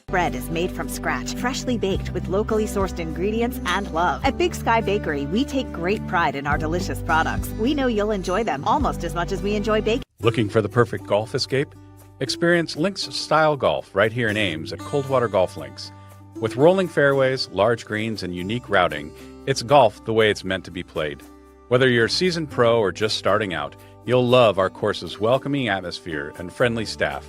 Bread. bread is made from scratch, freshly baked with locally sourced ingredients and love. At Big Sky Bakery, we take great pride in our delicious products. We know you'll enjoy them almost as much as we enjoy baking. Looking for the perfect golf escape? Experience Links-style golf right here in Ames at Coldwater Golf Links. With rolling fairways, large greens, and unique routing, it's golf the way it's meant to be played. Whether you're a seasoned pro or just starting out, you'll love our course's welcoming atmosphere and friendly staff.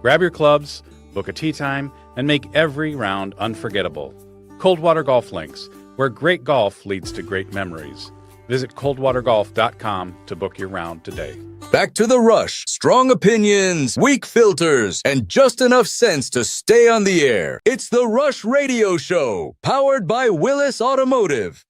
Grab your clubs, book a tee time, and make every round unforgettable. Coldwater Golf Links, where great golf leads to great memories. Visit coldwatergolf.com to book your round today. Back to the Rush. Strong opinions, weak filters, and just enough sense to stay on the air. It's the Rush Radio Show, powered by Willis Automotive.